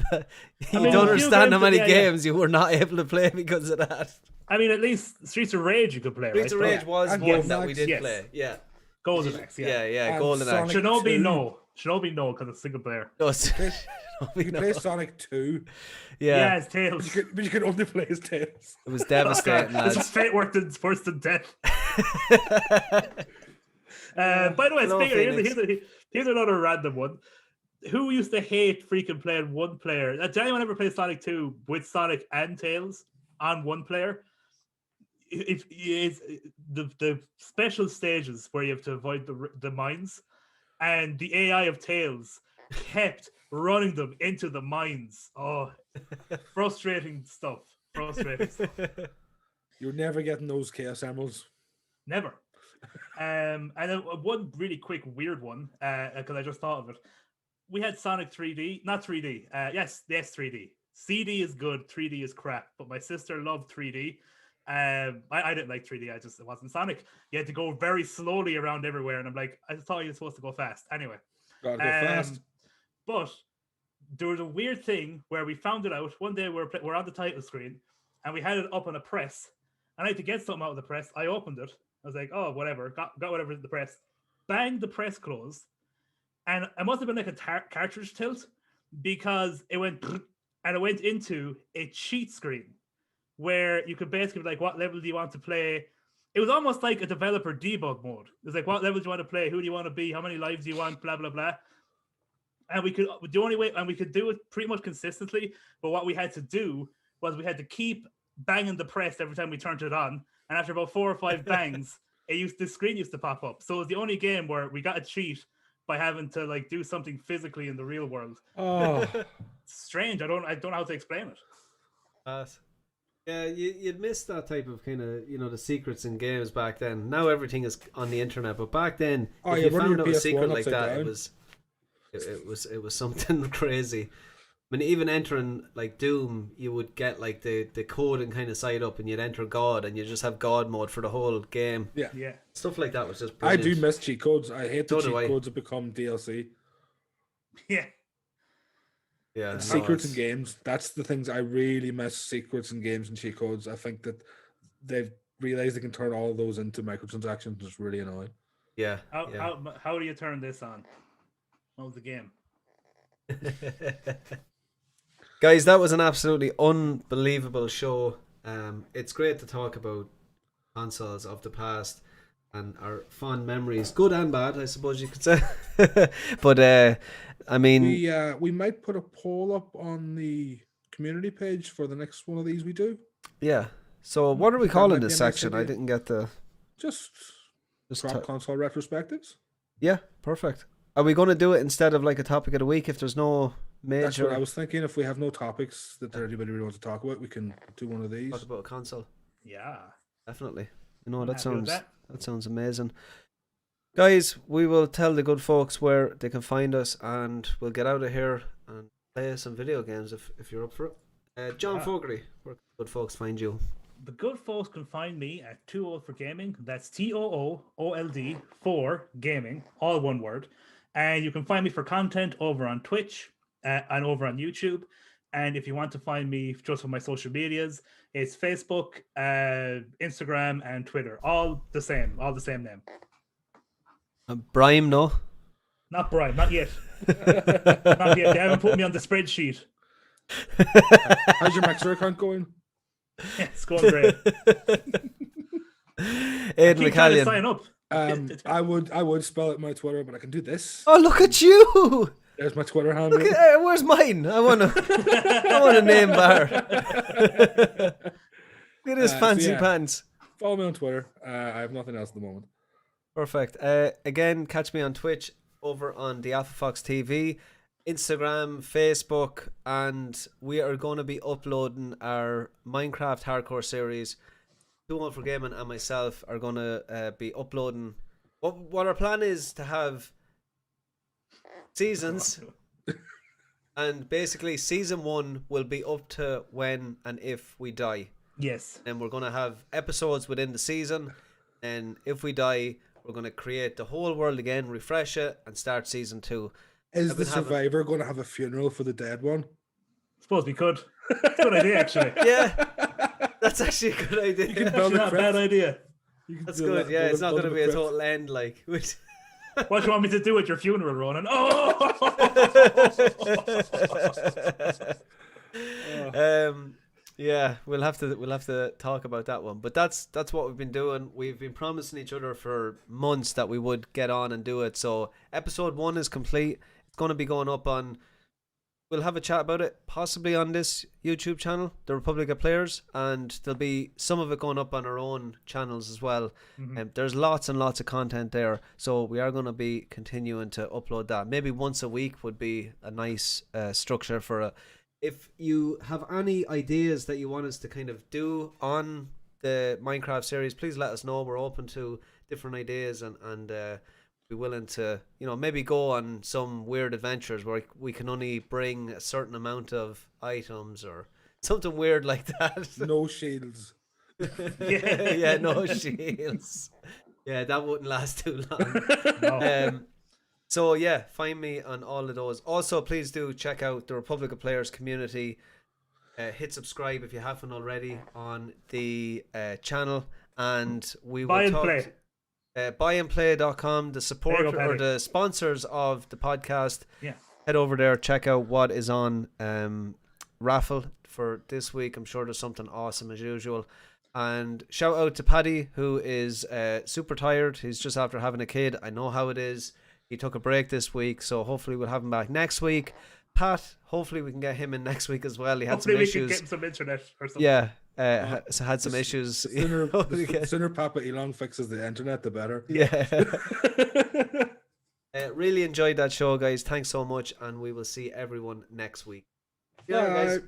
You mean, don't a few understand how games, many yeah. games you were not able to play because of that. I mean, at least Streets of Rage you could play, Streets right? of Rage was And one Golden that we Axe. did Yes. play. Yeah. Golden Axe, yeah. Yeah, And Golden Axe. Sonic Shinobi 2. no. Shinobi no, because it's single player. No, You play Sonic 2, Yeah, yeah, it's Tails. but you could only play as Tails. it was devastating, This is lads. fate worse than death. By the way, Hello, here's another random one. Who used to hate freaking playing one player? Did anyone ever play Sonic 2 with Sonic and Tails on one player? It's the special stages where you have to avoid the mines, and the AI of Tails kept running them into the mines. Oh, frustrating stuff. Frustrating stuff. You're never getting those Chaos Emeralds. Never. And then one really quick weird one, because I just thought of it. We had Sonic 3D, not 3D. Yes, 3D. CD is good, 3D is crap. But my sister loved 3D. I didn't like 3D. It wasn't Sonic. You had to go very slowly around everywhere, and I'm like, I thought you were supposed to go fast. Anyway, Gotta go fast. but there was a weird thing where we found it out one day. We're on the title screen, and we had it up on a press. And I had to get something out of the press. I opened it. I was like, oh, whatever. Got whatever in the press. Banged the press closed. And it must have been like a cartridge tilt, because it went and it went into a cheat screen where you could basically be like, what level do you want to play? It was almost like a developer debug mode. It was like, what level do you want to play? Who do you want to be? How many lives do you want? Blah, blah, blah. And we could do it pretty much consistently. But what we had to do was we had to keep banging the press every time we turned it on. And after about 4 or 5 bangs, the screen used to pop up. So it was the only game where we got a cheat by having to like do something physically in the real world. Oh, It's strange. I don't know how to explain it. Yeah, you'd miss that type of kind of, the secrets in games back then. Now everything is on the internet, but back then, Oh, if yeah, you running found your out a PS1 secret like upside that, down. it was something crazy. I mean, even entering like Doom, you would get like the code and kind of side up, and you'd enter God, and you just have God mode for the whole game. yeah. Yeah. Stuff like that was just I brilliant. do miss cheat codes. I hate the So do cheat I. codes that become DLC. Yeah. Yeah, And no, secrets in it's- games. That's the things I really miss. Secrets in games and cheat codes. I think that they've realized they can turn all of those into microtransactions. It's really annoying. yeah, How yeah. how do you turn this on? What was the game? Guys, that was an absolutely unbelievable show. It's great to talk about consoles of the past and our fond memories, good and bad, I suppose you could say. But I mean, We might put a poll up on the community page for the next one of these we do. yeah. So what are we That calling might be this a nice section? I idea. didn't get the Just just drop console retrospectives. yeah, perfect. Are we going to do it instead of like a topic of the week if there's no That's what I major was thinking. If we have no topics that anybody really wants to talk about, we can do one of these. talk about a console? Yeah. Definitely. You know, I'm that happy with sounds that. that sounds amazing. Guys, we will tell the good folks where they can find us, and we'll get out of here and play some video games if you're up for it. John Yeah. Fogarty, where can good folks find you? The good folks can find me at Too Old for Gaming. That's TOOOLD for gaming, all one word. And you can find me for content over on Twitch and over on YouTube. And if you want to find me just for my social medias, it's Facebook, Instagram, and Twitter. All the same name. Brime, no? Not Brian, not yet. Not yet. They haven't put me on the spreadsheet. How's your Mixer account going? It's going great. Aidan Keep trying to McCallion. sign up. I would spell it my Twitter, but I can do this. Oh, look at you! There's my Twitter handle. Look at, where's mine? I want a name bar. Look at his So fancy yeah. pants. Follow me on Twitter. I have nothing else at the moment. Perfect. Again, catch me on Twitch over on the Alpha Fox TV, Instagram, Facebook, and we are going to be uploading our Minecraft Hardcore series. Too Old for Gaming and myself are going to be uploading. What our plan is to have seasons, and basically season 1 will be up to when and if we die. Yes. And we're going to have episodes within the season, and if we die, we're going to create the whole world again, refresh it, and start season 2. Is I've the been having- survivor going to have a funeral for the dead one? Suppose we could. It's a good idea, actually. Yeah, that's actually a good idea. You can Actually, build a not a bad crypt. idea. You can That's build good. a- Yeah, build it's not build going to be a crypt. total end like. What do you want me to do at your funeral, Ronan? Oh! Yeah, we'll have to talk about that one. But that's what we've been doing. We've been promising each other for months that we would get on and do it. So episode 1 is complete. It's going to be going up on. We'll have a chat about it, possibly on this YouTube channel, The Republic of Players, and there'll be some of it going up on our own channels as well. There's lots and lots of content there, so we are going to be continuing to upload that. Maybe once a week would be a nice structure for it. If you have any ideas that you want us to kind of do on the Minecraft series, please let us know. We're open to different ideas and be willing to, maybe go on some weird adventures where we can only bring a certain amount of items or something weird like that. No shields. Yeah, no shields. Yeah, that wouldn't last too long. No. So yeah, find me on all of those. Also, please do check out the Republic of Players community. Hit subscribe if you haven't already on the channel, and we will Buy and talk. play. Buyandplay.com, the support There you go, or Paddy. the sponsors of the podcast. Yeah. Head over there, check out what is on raffle for this week. I'm sure there's something awesome as usual. And shout out to Paddy, who is super tired. He's just after having a kid. I know how it is. He took a break this week, so hopefully we'll have him back next week. Pat, hopefully we can get him in next week as well. He had Hopefully some we issues. can get some internet or something. Yeah, had some issues. The sooner Papa Elon fixes the internet, the better. Yeah. Really enjoyed that show, guys. Thanks so much, and we will see everyone next week. See you later, guys. Bye.